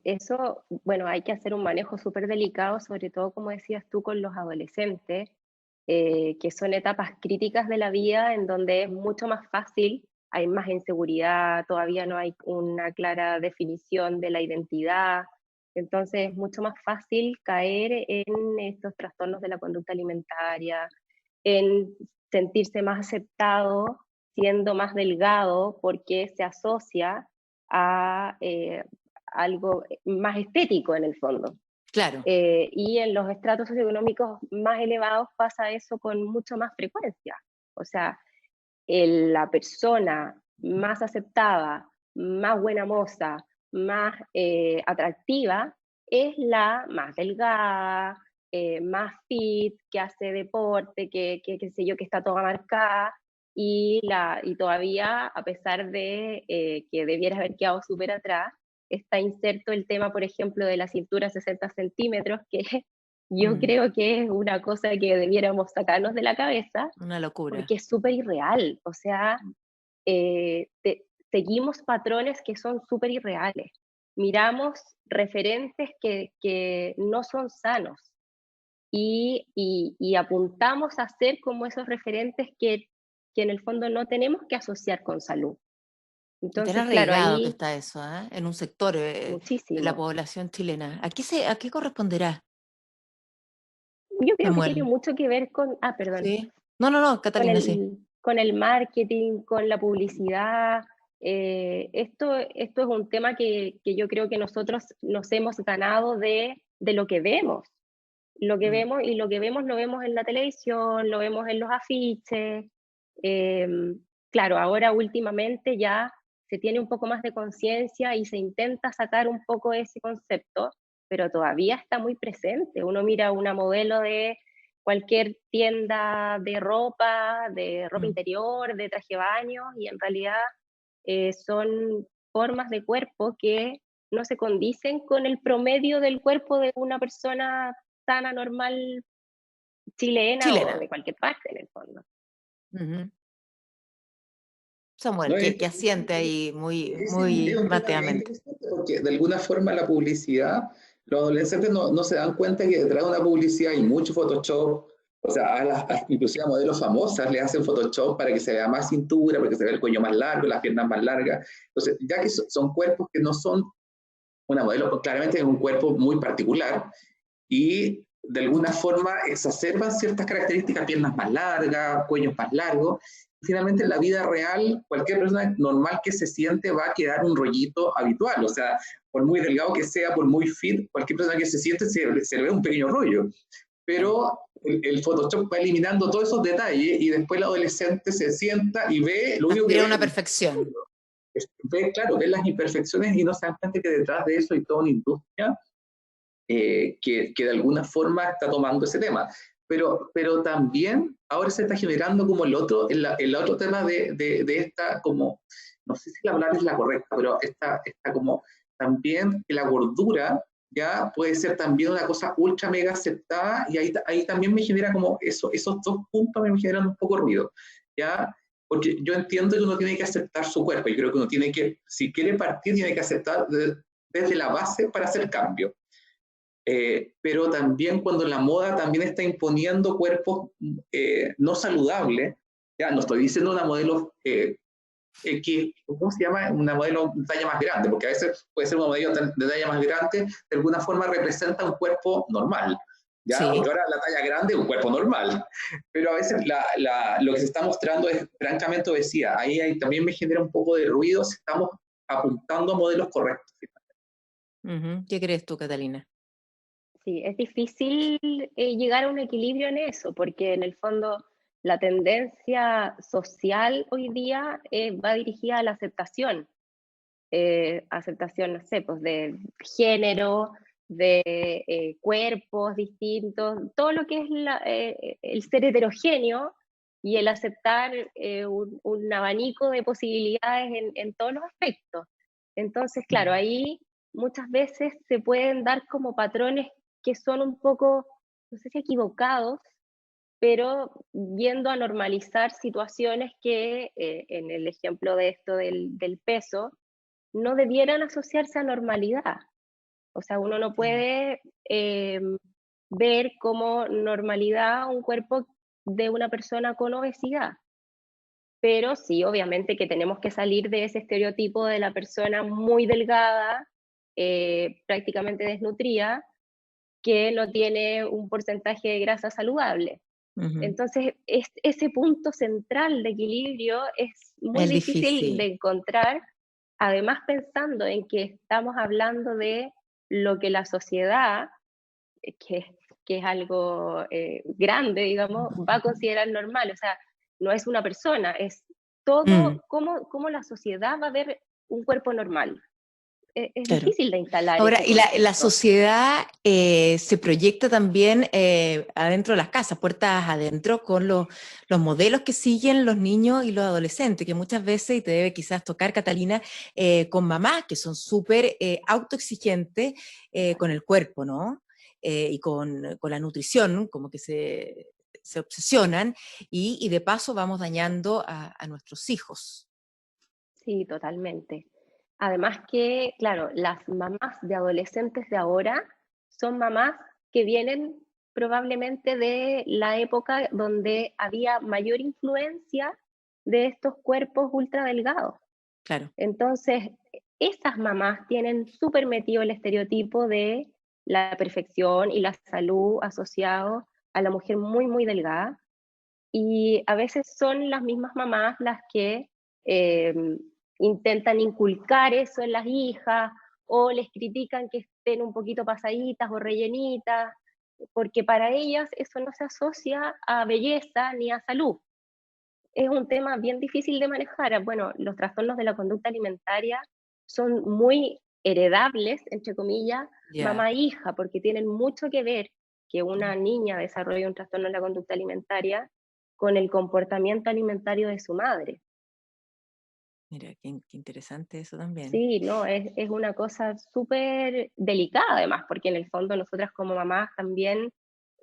[SPEAKER 4] Eso, bueno, hay que hacer un manejo súper delicado, sobre todo, como decías tú, con los adolescentes, que son etapas críticas de la vida en donde es mucho más fácil, hay más inseguridad, todavía no hay una clara definición de la identidad, entonces es mucho más fácil caer en estos trastornos de la conducta alimentaria, en sentirse más aceptado siendo más delgado porque se asocia a algo más estético en el fondo.
[SPEAKER 2] Claro.
[SPEAKER 4] Y en los estratos socioeconómicos más elevados pasa eso con mucho más frecuencia. O sea, la persona más aceptada, más buena moza, más atractiva, es la más delgada, más fit, que hace deporte, que sé yo, que está toda marcada, y todavía, a pesar de que debiera haber quedado súper atrás, está inserto el tema, por ejemplo, de la cintura 60 centímetros, que yo creo que es una cosa que debiéramos sacarnos de la cabeza,
[SPEAKER 2] Una locura.
[SPEAKER 4] porque es súper irreal. O sea, seguimos patrones que son súper irreales. Miramos referentes que no son sanos y apuntamos a ser como esos referentes que en el fondo no tenemos que asociar con salud.
[SPEAKER 2] Y tan
[SPEAKER 4] Entonces, claro,
[SPEAKER 2] arraigado que
[SPEAKER 4] ahí
[SPEAKER 2] está eso, en un sector de la
[SPEAKER 4] muchísimo.
[SPEAKER 2] población chilena. ¿A qué corresponderá,
[SPEAKER 4] Yo creo que tiene
[SPEAKER 2] Samuel?
[SPEAKER 4] mucho que ver con, perdón,
[SPEAKER 2] Sí. No, Catalina, sí.
[SPEAKER 4] con el marketing, con la publicidad. Esto es un tema que yo creo que nosotros nos hemos ganado de lo que vemos. Lo que vemos, y lo que vemos lo vemos en la televisión, lo vemos en los afiches. Claro, ahora últimamente ya se tiene un poco más de conciencia y se intenta sacar un poco ese concepto, pero todavía está muy presente. Uno mira una modelo de cualquier tienda de ropa interior, de traje de baño, y en realidad son formas de cuerpo que no se condicen con el promedio del cuerpo de una persona sana, normal, chilena o de cualquier parte, en el fondo.
[SPEAKER 2] Ujú. Samuel,
[SPEAKER 3] ¿No?
[SPEAKER 2] que asiente ahí muy,
[SPEAKER 3] Es un
[SPEAKER 2] muy
[SPEAKER 3] tema bien
[SPEAKER 2] mateamente.
[SPEAKER 3] interesante porque de alguna forma la publicidad, los adolescentes no se dan cuenta que detrás de una publicidad hay mucho Photoshop, o sea, inclusive a modelos famosas le hacen Photoshop para que se vea más cintura, para que se vea el cuello más largo, las piernas más largas. Entonces, ya que son cuerpos que no son una modelo, pues, claramente es un cuerpo muy particular y de alguna forma exacerban ciertas características, piernas más largas, cuellos más largos. Finalmente, en la vida real, cualquier persona normal que se siente va a quedar un rollito habitual. O sea, por muy delgado que sea, por muy fit, cualquier persona que se siente se le ve un pequeño rollo. Pero el Photoshop va eliminando todos esos detalles y después el adolescente se sienta y ve lo único que
[SPEAKER 2] Aspira a
[SPEAKER 3] ve.
[SPEAKER 2] una perfección.
[SPEAKER 3] Claro, ve las imperfecciones y no se dan cuenta que detrás de eso hay toda una industria que de alguna forma está tomando ese tema. Pero también ahora se está generando como el otro tema de esta, como, no sé si la palabra es la correcta, pero esta como también que la gordura ya puede ser también una cosa ultra mega aceptada y ahí también me genera como esos dos puntos me generan un poco ruido, ¿ya? Porque yo entiendo que uno tiene que aceptar su cuerpo y creo que uno tiene que, si quiere partir, tiene que aceptar desde la base para hacer cambio. Pero también cuando la moda también está imponiendo cuerpos no saludables, ya no estoy diciendo una modelo ¿cómo se llama? Una modelo de talla más grande, porque a veces puede ser una modelo de talla más grande, de alguna forma representa un cuerpo normal, ¿ya?
[SPEAKER 2] Sí.
[SPEAKER 3] Porque ahora la talla grande es un cuerpo normal, pero a veces lo que se está mostrando es francamente obesidad. Ahí también me genera un poco de ruido si estamos apuntando a modelos correctos.
[SPEAKER 2] ¿Qué crees tú, Catalina?
[SPEAKER 4] Sí, es difícil llegar a un equilibrio en eso, porque en el fondo la tendencia social hoy día va dirigida a la aceptación. Aceptación, no sé, pues de género, de cuerpos distintos, todo lo que es el ser heterogéneo y el aceptar un abanico de posibilidades en todos los aspectos. Entonces, claro, ahí muchas veces se pueden dar como patrones que son un poco, no sé si equivocados, pero viendo a normalizar situaciones que, en el ejemplo de esto del peso, no debieran asociarse a normalidad. O sea, uno no puede ver como normalidad un cuerpo de una persona con obesidad. Pero sí, obviamente que tenemos que salir de ese estereotipo de la persona muy delgada, prácticamente desnutrida, que no tiene un porcentaje de grasa saludable. Entonces, ese punto central de equilibrio es muy difícil de encontrar, además pensando en que estamos hablando de lo que la sociedad, que es algo grande, digamos, va a considerar normal. O sea, no es una persona, es todo cómo la sociedad va a ver un cuerpo normal. Es
[SPEAKER 2] Claro.
[SPEAKER 4] difícil de instalar.
[SPEAKER 2] Ahora,
[SPEAKER 4] ese
[SPEAKER 2] y la
[SPEAKER 4] concepto.
[SPEAKER 2] sociedad se proyecta también adentro de las casas, puertas adentro, con los modelos que siguen los niños y los adolescentes, que muchas veces, y te debe quizás tocar, Catalina, con mamás que son súper autoexigentes con el cuerpo, ¿no? Y con la nutrición, como que se obsesionan, y de paso vamos dañando a nuestros hijos.
[SPEAKER 4] Sí, totalmente. Además que, claro, las mamás de adolescentes de ahora son mamás que vienen probablemente de la época donde había mayor influencia de estos cuerpos ultra delgados.
[SPEAKER 2] Claro.
[SPEAKER 4] Entonces, esas mamás tienen súper metido el estereotipo de la perfección y la salud asociado a la mujer muy, muy delgada. Y a veces son las mismas mamás las que intentan inculcar eso en las hijas o les critican que estén un poquito pasaditas o rellenitas, porque para ellas eso no se asocia a belleza ni a salud. Es un tema bien difícil de manejar. Bueno, los trastornos de la conducta alimentaria son muy heredables, entre comillas, mamá e hija, porque tienen mucho que ver que una niña desarrolle un trastorno de la conducta alimentaria con el comportamiento alimentario de su madre.
[SPEAKER 2] Mira, qué interesante eso también.
[SPEAKER 4] Sí, no, es una cosa súper delicada además, porque en el fondo nosotras como mamás también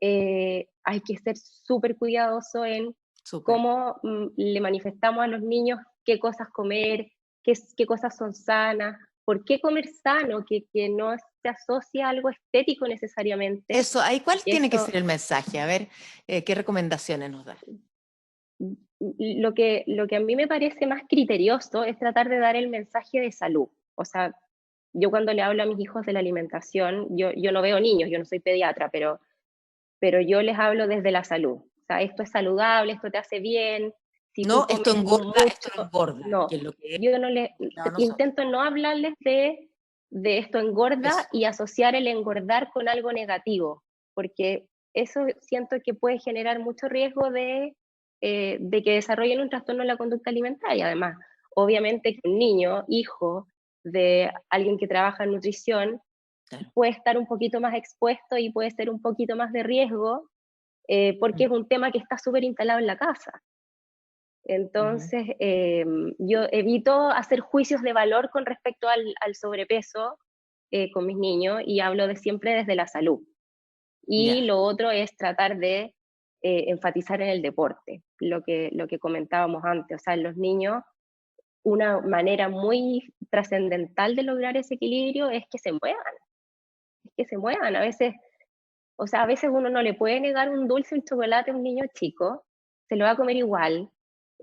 [SPEAKER 4] hay que ser súper cuidadoso en
[SPEAKER 2] Súper.
[SPEAKER 4] cómo le manifestamos a los niños qué cosas comer, qué cosas son sanas, por qué comer sano, que no se asocia a algo estético necesariamente.
[SPEAKER 2] Eso, ahí, ¿cuál
[SPEAKER 4] Y
[SPEAKER 2] tiene que
[SPEAKER 4] esto,
[SPEAKER 2] ser el mensaje? A ver, ¿qué recomendaciones nos da?
[SPEAKER 4] lo que a mí me parece más criterioso es tratar de dar el mensaje de salud. O sea, yo cuando le hablo a mis hijos de la alimentación, yo no veo niños, yo no soy pediatra, pero yo les hablo desde la salud. O sea, esto es saludable, esto te hace bien, si tú
[SPEAKER 2] No, esto
[SPEAKER 4] comes
[SPEAKER 2] engorda, esto no
[SPEAKER 4] mucho,
[SPEAKER 2] engorda,
[SPEAKER 4] no.
[SPEAKER 2] que es lo que
[SPEAKER 4] Yo no le
[SPEAKER 2] no nosotros.
[SPEAKER 4] intento no hablarles de esto engorda
[SPEAKER 2] Eso.
[SPEAKER 4] y asociar el engordar con algo negativo, porque eso siento que puede generar mucho riesgo de que desarrollen un trastorno de la conducta alimentaria. Además, obviamente que un niño, hijo de alguien que trabaja en nutrición,
[SPEAKER 2] Claro.
[SPEAKER 4] puede estar un poquito más expuesto y puede ser un poquito más de riesgo, porque es un tema que está súper instalado en la casa. Entonces, yo evito hacer juicios de valor con respecto al sobrepeso con mis niños y hablo siempre desde la salud. Y
[SPEAKER 2] Ya.
[SPEAKER 4] lo otro es tratar de enfatizar en el deporte, lo que comentábamos antes. O sea, en los niños, una manera muy trascendental de lograr ese equilibrio es que se muevan, es que se muevan. A veces uno no le puede negar un dulce, un chocolate a un niño chico, se lo va a comer igual.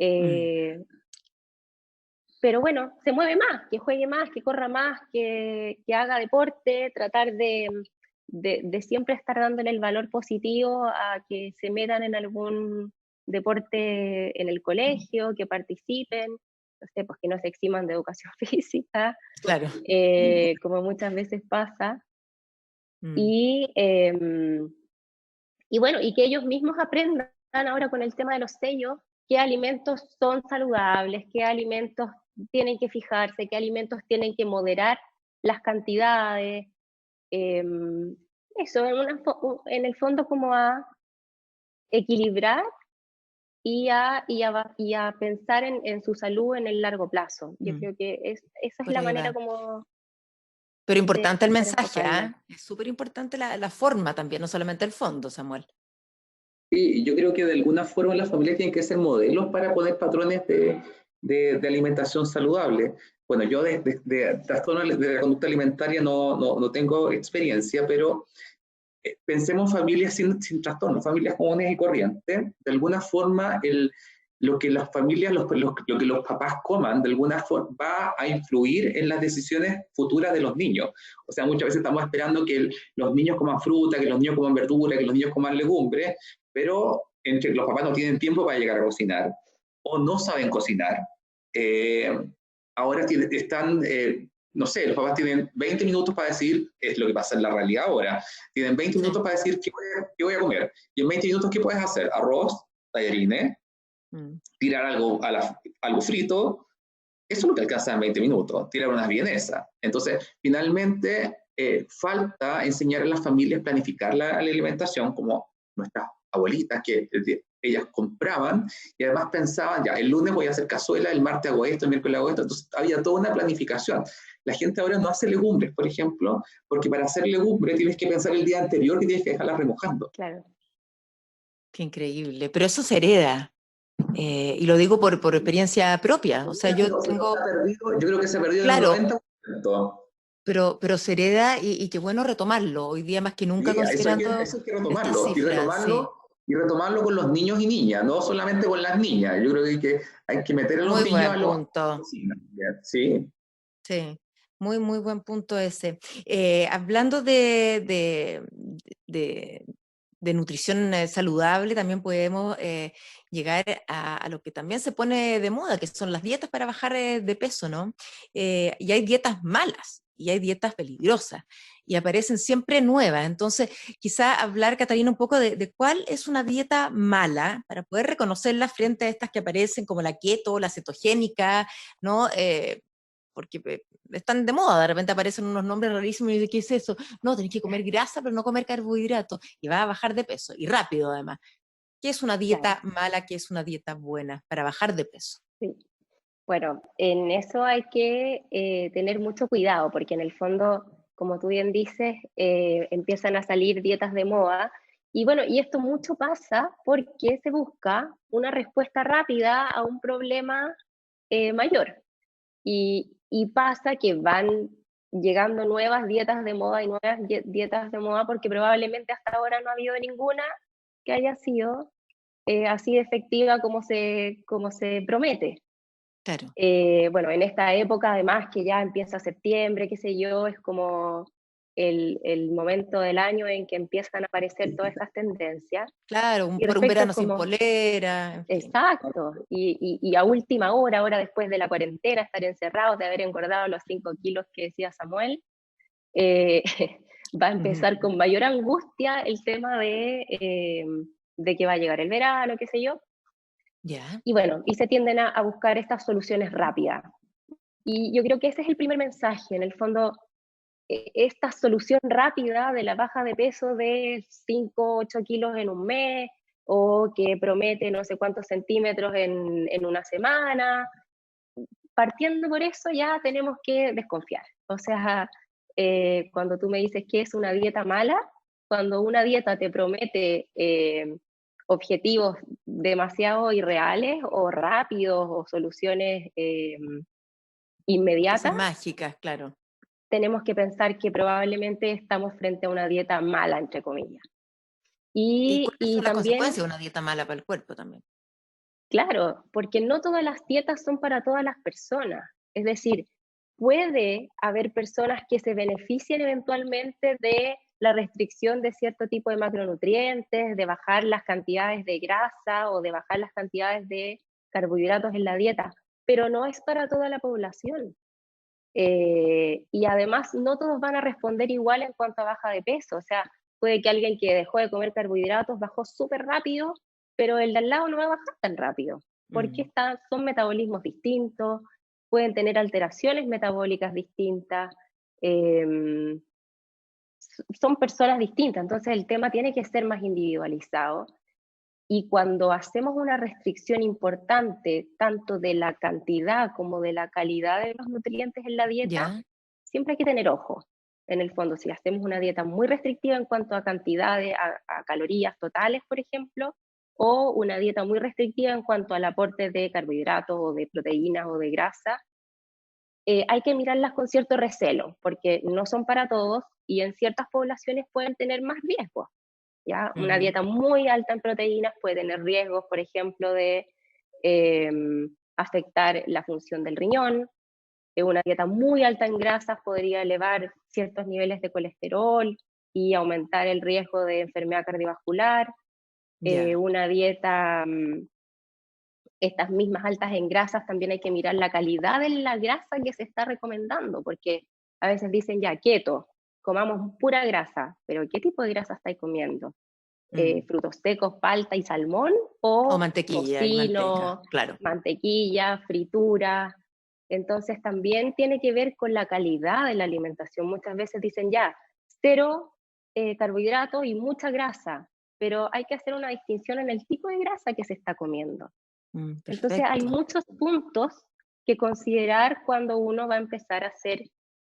[SPEAKER 2] Mm.
[SPEAKER 4] eh, pero bueno, se mueve más, que juegue más, que corra más, que haga deporte, tratar de siempre estar dándole el valor positivo a que se metan en algún deporte en el colegio, que participen, no sé, pues que no se eximan de educación física,
[SPEAKER 2] Claro.
[SPEAKER 4] como muchas veces pasa,
[SPEAKER 2] Mm.
[SPEAKER 4] y, y bueno, y que ellos mismos aprendan ahora con el tema de los sellos qué alimentos son saludables, qué alimentos tienen que fijarse, qué alimentos tienen que moderar las cantidades. eh, Eso, en el fondo como a equilibrar y a pensar en su salud en el largo plazo. Yo
[SPEAKER 2] Mm.
[SPEAKER 4] creo que esa es
[SPEAKER 2] Por
[SPEAKER 4] la
[SPEAKER 2] ahí
[SPEAKER 4] manera
[SPEAKER 2] va.
[SPEAKER 4] como
[SPEAKER 2] Pero
[SPEAKER 4] de
[SPEAKER 2] importante el
[SPEAKER 4] intentar
[SPEAKER 2] mensaje,
[SPEAKER 4] enfocarlo.
[SPEAKER 2] ¿ah? Es súper importante la forma también, no solamente el fondo, Samuel.
[SPEAKER 3] Sí, yo creo que de alguna forma las familias tienen que ser modelos para poner patrones de alimentación saludable. Bueno, yo de trastornos de la conducta alimentaria no tengo experiencia, pero pensemos en familias sin trastornos, familias comunes y corrientes. De alguna forma, lo que las familias, lo que los papás coman, de alguna forma va a influir en las decisiones futuras de los niños. O sea, muchas veces estamos esperando que los niños coman fruta, que los niños coman verdura, que los niños coman legumbres, pero entre los papás no tienen tiempo para llegar a cocinar o no saben cocinar. Eh, Ahora están no sé, los papás tienen 20 minutos para decir, es lo que pasa en la realidad ahora, tienen 20 minutos
[SPEAKER 2] Sí.
[SPEAKER 3] para decir qué voy a comer. Y en 20 minutos, ¿qué puedes hacer? Arroz, tallarines, tirar algo frito. Eso es lo que alcanza en 20 minutos, tirar unas vienesas. Entonces, finalmente, falta enseñar a las familias a planificar la alimentación como nuestras abuelitas, que ellas compraban y además pensaban, ya, el lunes voy a hacer cazuela, el martes hago esto, el miércoles hago esto. Entonces, había toda una planificación. La gente ahora no hace legumbres, por ejemplo, porque para hacer legumbres tienes que pensar el día anterior que tienes que dejarlas remojando.
[SPEAKER 4] Claro.
[SPEAKER 2] Qué increíble. Pero eso se hereda. Y lo digo por experiencia propia. O sea, yo tengo,
[SPEAKER 3] Yo creo que se ha perdido en un
[SPEAKER 2] claro,
[SPEAKER 3] 90%.
[SPEAKER 2] pero se hereda y qué bueno retomarlo. Hoy día más que nunca
[SPEAKER 3] Sí,
[SPEAKER 2] considerando
[SPEAKER 3] eso hay que
[SPEAKER 2] estas
[SPEAKER 3] retomarlo
[SPEAKER 2] cifras, sí.
[SPEAKER 3] y retomarlo con los niños y niñas, no solamente con las niñas. Yo creo que hay que meter a los
[SPEAKER 2] Muy
[SPEAKER 3] niños
[SPEAKER 2] buen
[SPEAKER 3] a los
[SPEAKER 2] punto.
[SPEAKER 3] cocinas. Sí.
[SPEAKER 2] Sí, muy buen punto ese. Hablando de, de nutrición saludable, también podemos llegar a lo que también se pone de moda, que son las dietas para bajar de peso, ¿no? Y hay dietas malas y hay dietas peligrosas y aparecen siempre nuevas. Entonces, quizá hablar, Catalina, un poco de cuál es una dieta mala para poder reconocerla frente a estas que aparecen como la keto, la cetogénica, ¿no? Porque están de moda, de repente aparecen unos nombres rarísimos y dices, ¿qué es eso? No, tenés que comer grasa, pero no comer carbohidratos, y vas a bajar de peso, y rápido además. ¿Qué es una
[SPEAKER 4] Claro,
[SPEAKER 2] dieta mala? ¿Qué es una dieta buena para bajar de peso?
[SPEAKER 4] sí. Bueno, en eso hay que tener mucho cuidado, porque en el fondo, como tú bien dices, empiezan a salir dietas de moda, y bueno, y esto mucho pasa porque se busca una respuesta rápida a un problema mayor, y pasa que van llegando nuevas dietas de moda y nuevas dietas de moda porque probablemente hasta ahora no ha habido ninguna que haya sido así de efectiva como se promete.
[SPEAKER 2] Claro.
[SPEAKER 4] Bueno, en esta época, además, que ya empieza septiembre, qué sé yo, es como el momento del año en que empiezan a aparecer todas estas tendencias.
[SPEAKER 2] Claro,
[SPEAKER 4] Y
[SPEAKER 2] por un
[SPEAKER 4] respecto
[SPEAKER 2] verano
[SPEAKER 4] es
[SPEAKER 2] sin
[SPEAKER 4] como,
[SPEAKER 2] polera, en fin.
[SPEAKER 4] exacto, y a última hora, ahora después de la cuarentena, estar encerrados, de haber engordado los 5 kilos que decía Samuel, eh, va a empezar con mayor angustia el tema de que va a llegar el verano, qué sé yo.
[SPEAKER 2] Ya.
[SPEAKER 4] Y bueno, y se tienden a buscar estas soluciones rápidas. Y yo creo que ese es el primer mensaje, en el fondo, esta solución rápida de la baja de peso de 5, 8 kilos en un mes, o que promete no sé cuántos centímetros en una semana, partiendo por eso ya tenemos que desconfiar. O sea, cuando tú me dices que es una dieta mala, cuando una dieta te promete objetivos demasiado irreales o rápidos o soluciones
[SPEAKER 2] Que son
[SPEAKER 4] inmediatas,
[SPEAKER 2] mágicas, claro.
[SPEAKER 4] tenemos que pensar que probablemente estamos frente a una dieta mala, entre comillas.
[SPEAKER 2] ¿Y cuáles
[SPEAKER 4] Y
[SPEAKER 2] son las
[SPEAKER 4] también,
[SPEAKER 2] consecuencias de una dieta mala para el cuerpo también?
[SPEAKER 4] claro, porque no todas las dietas son para todas las personas. Es decir, puede haber personas que se beneficien eventualmente de la restricción de cierto tipo de macronutrientes, de bajar las cantidades de grasa o de bajar las cantidades de carbohidratos en la dieta, pero no es para toda la población. Y además no todos van a responder igual en cuanto a baja de peso. O sea, puede que alguien que dejó de comer carbohidratos bajó súper rápido, pero el de al lado no va a bajar tan rápido, porque son metabolismos distintos, pueden tener alteraciones metabólicas distintas, eh, son personas distintas, entonces el tema tiene que ser más individualizado. Y cuando hacemos una restricción importante, tanto de la cantidad como de la calidad de los nutrientes en la dieta,
[SPEAKER 2] ¿Ya?
[SPEAKER 4] siempre hay que tener ojo. En el fondo, si hacemos una dieta muy restrictiva en cuanto a cantidades, a calorías totales, por ejemplo, o una dieta muy restrictiva en cuanto al aporte de carbohidratos o de proteínas o de grasa, hay que mirarlas con cierto recelo, porque no son para todos y en ciertas poblaciones pueden tener más riesgos. ¿Ya? Una dieta muy alta en proteínas puede tener riesgos, por ejemplo, de afectar la función del riñón. Una dieta muy alta en grasas podría elevar ciertos niveles de colesterol y aumentar el riesgo de enfermedad cardiovascular.
[SPEAKER 2] Ya.
[SPEAKER 4] Una dieta, estas mismas altas en grasas, también hay que mirar la calidad de la grasa que se está recomendando, porque a veces dicen ya, keto, comamos pura grasa, pero ¿qué tipo de grasa estáis comiendo? Frutos secos, palta y salmón,
[SPEAKER 2] O
[SPEAKER 4] o
[SPEAKER 2] mantequilla y manteca,
[SPEAKER 4] tocino,
[SPEAKER 2] claro.
[SPEAKER 4] mantequilla, fritura. Entonces también tiene que ver con la calidad de la alimentación. Muchas veces dicen ya, cero carbohidratos y mucha grasa, pero hay que hacer una distinción en el tipo de grasa que se está comiendo. Entonces hay
[SPEAKER 2] Perfecto.
[SPEAKER 4] muchos puntos que considerar cuando uno va a empezar a hacer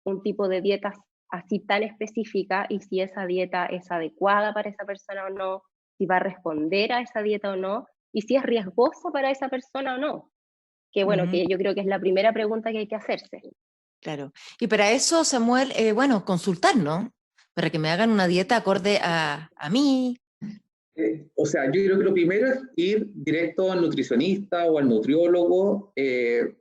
[SPEAKER 4] un tipo de dieta así tan específica, y si esa dieta es adecuada para esa persona o no, si va a responder a esa dieta o no, y si es riesgosa para esa persona o no. Que bueno, que yo creo que es la primera pregunta que hay que hacerse.
[SPEAKER 2] Claro. Y para eso, Samuel, bueno, consultar, ¿no? Para que me hagan una dieta acorde a mí.
[SPEAKER 3] O sea, yo creo que lo primero es ir directo al nutricionista o al nutriólogo,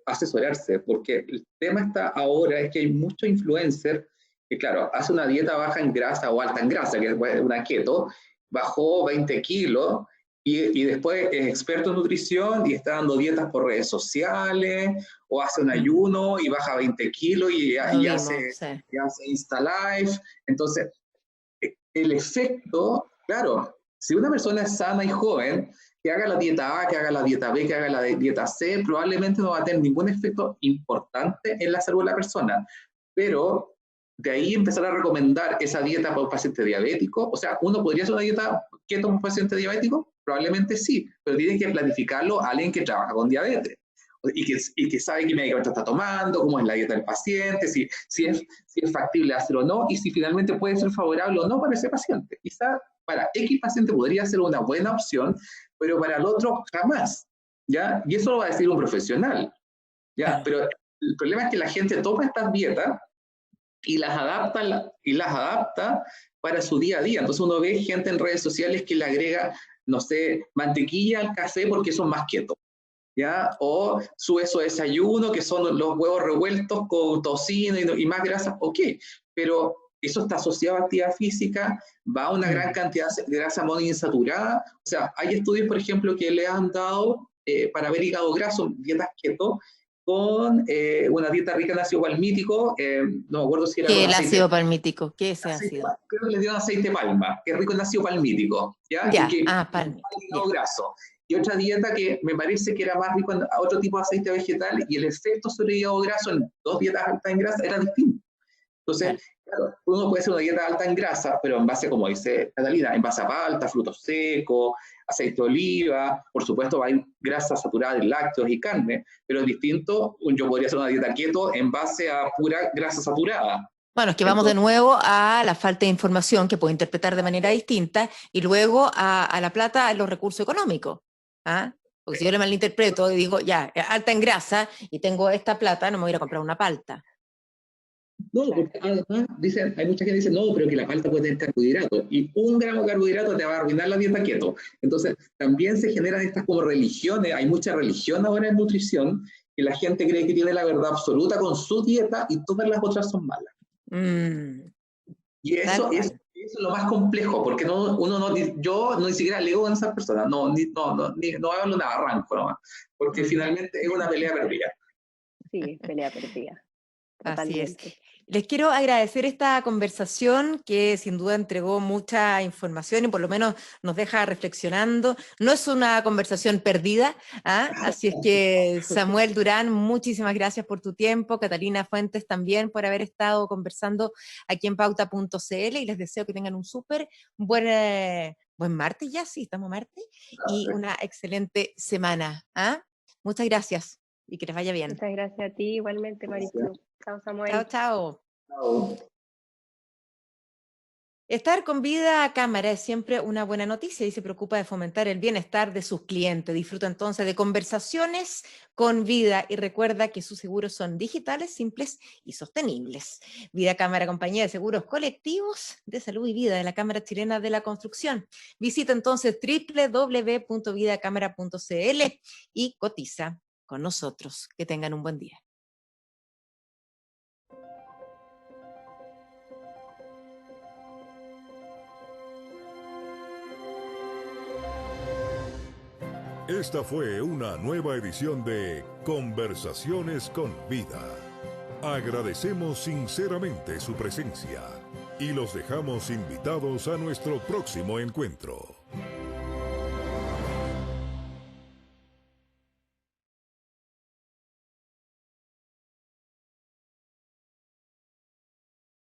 [SPEAKER 3] asesorarse, porque el tema está ahora es que hay muchos influencers que, claro, hace una dieta baja en grasa o alta en grasa, que es una keto, bajó 20 kilos y después es experto en nutrición y está dando dietas por redes sociales o hace un ayuno y baja 20 kilos y hace Insta-Life. Entonces, el efecto, claro, si una persona es sana y joven, que haga la dieta A, que haga la dieta B, que haga la dieta C, probablemente no va a tener ningún efecto importante en la salud de la persona. Pero de ahí empezar a recomendar esa dieta para un paciente diabético, o sea, ¿uno podría hacer una dieta keto para un paciente diabético? Probablemente sí, pero tiene que planificarlo alguien que trabaja con diabetes. y que sabe qué medicamento está tomando, cómo es la dieta del paciente, si es factible hacerlo o no, y si finalmente puede ser favorable o no para ese paciente. Quizá para X paciente podría ser una buena opción, pero para el otro jamás, ¿ya? Y eso lo va a decir un profesional, ¿ya? Pero el problema es que la gente toma estas dietas y las adapta para su día a día. Entonces uno ve gente en redes sociales que le agrega, no sé, mantequilla al café porque son más keto, ¿ya? O sube su desayuno, que son los huevos revueltos con tocino y más grasa, ok, pero eso está asociado a actividad física, va a una gran cantidad de grasa monoinsaturada. O sea, hay estudios, por ejemplo, que le han dado para ver hígado graso, dietas keto, con una dieta rica en ácido palmítico, no me acuerdo si era
[SPEAKER 2] ¿Qué
[SPEAKER 3] con
[SPEAKER 2] es el
[SPEAKER 3] aceite.
[SPEAKER 2] ácido palmítico? ¿Qué es ese ácido?
[SPEAKER 3] Creo que le dieron aceite de palma, que es rico en ácido palmítico, ¿ya?
[SPEAKER 2] Ya,
[SPEAKER 3] Y que
[SPEAKER 2] palmítico.
[SPEAKER 3] hígado graso. Y otra dieta que me parece que era más rico en otro tipo de aceite vegetal, y el efecto sobre el hígado graso en 2 dietas altas en grasa era distinto. Entonces, claro, uno puede hacer una dieta alta en grasa, pero en base, como dice Catalina, en base a palta, frutos secos, aceite de oliva, por supuesto hay grasa saturada en lácteos y carne, pero es distinto, yo podría hacer una dieta keto en base a pura grasa saturada.
[SPEAKER 2] Bueno, es que vamos de nuevo a la falta de información que puedo interpretar de manera distinta y luego a la plata, a los recursos económicos. ¿Ah? Porque si yo le malinterpreto y digo, ya, alta en grasa y tengo esta plata, no me voy a ir a comprar una palta.
[SPEAKER 3] No, porque además dicen, hay mucha gente que dice, no, pero que la palta puede tener carbohidratos, y 1 gramo de carbohidratos te va a arruinar la dieta keto. Entonces, también se generan estas como religiones, hay mucha religión ahora en nutrición, que la gente cree que tiene la verdad absoluta con su dieta y todas las otras son malas. Y eso es lo más complejo, porque yo no ni siquiera leo a esas personas, no hablo nada, arranco nomás, porque finalmente es una pelea perdida.
[SPEAKER 4] Sí, es pelea perdida.
[SPEAKER 2] Así es. Les quiero agradecer esta conversación que sin duda entregó mucha información y por lo menos nos deja reflexionando. No es una conversación perdida, ¿ah? Así es que Samuel Durán, muchísimas gracias por tu tiempo, Catalina Fuentes también por haber estado conversando aquí en pauta.cl y les deseo que tengan un súper buen martes ya, sí, estamos martes, y una excelente semana. ¿Ah? Muchas gracias y que les vaya bien.
[SPEAKER 4] Muchas gracias a ti, igualmente, Marichu. Chao, Samuel.
[SPEAKER 2] Chao, chao.
[SPEAKER 3] Chao.
[SPEAKER 2] Estar con Vida Cámara es siempre una buena noticia y se preocupa de fomentar el bienestar de sus clientes. Disfruta entonces de conversaciones con Vida y recuerda que sus seguros son digitales, simples y sostenibles. Vida Cámara, compañía de seguros colectivos de salud y vida de la Cámara Chilena de la Construcción. Visita entonces www.vidacámara.cl y cotiza con nosotros. Que tengan un buen día.
[SPEAKER 1] Esta fue una nueva edición de Conversaciones con Vida. Agradecemos sinceramente su presencia y los dejamos invitados a nuestro próximo encuentro.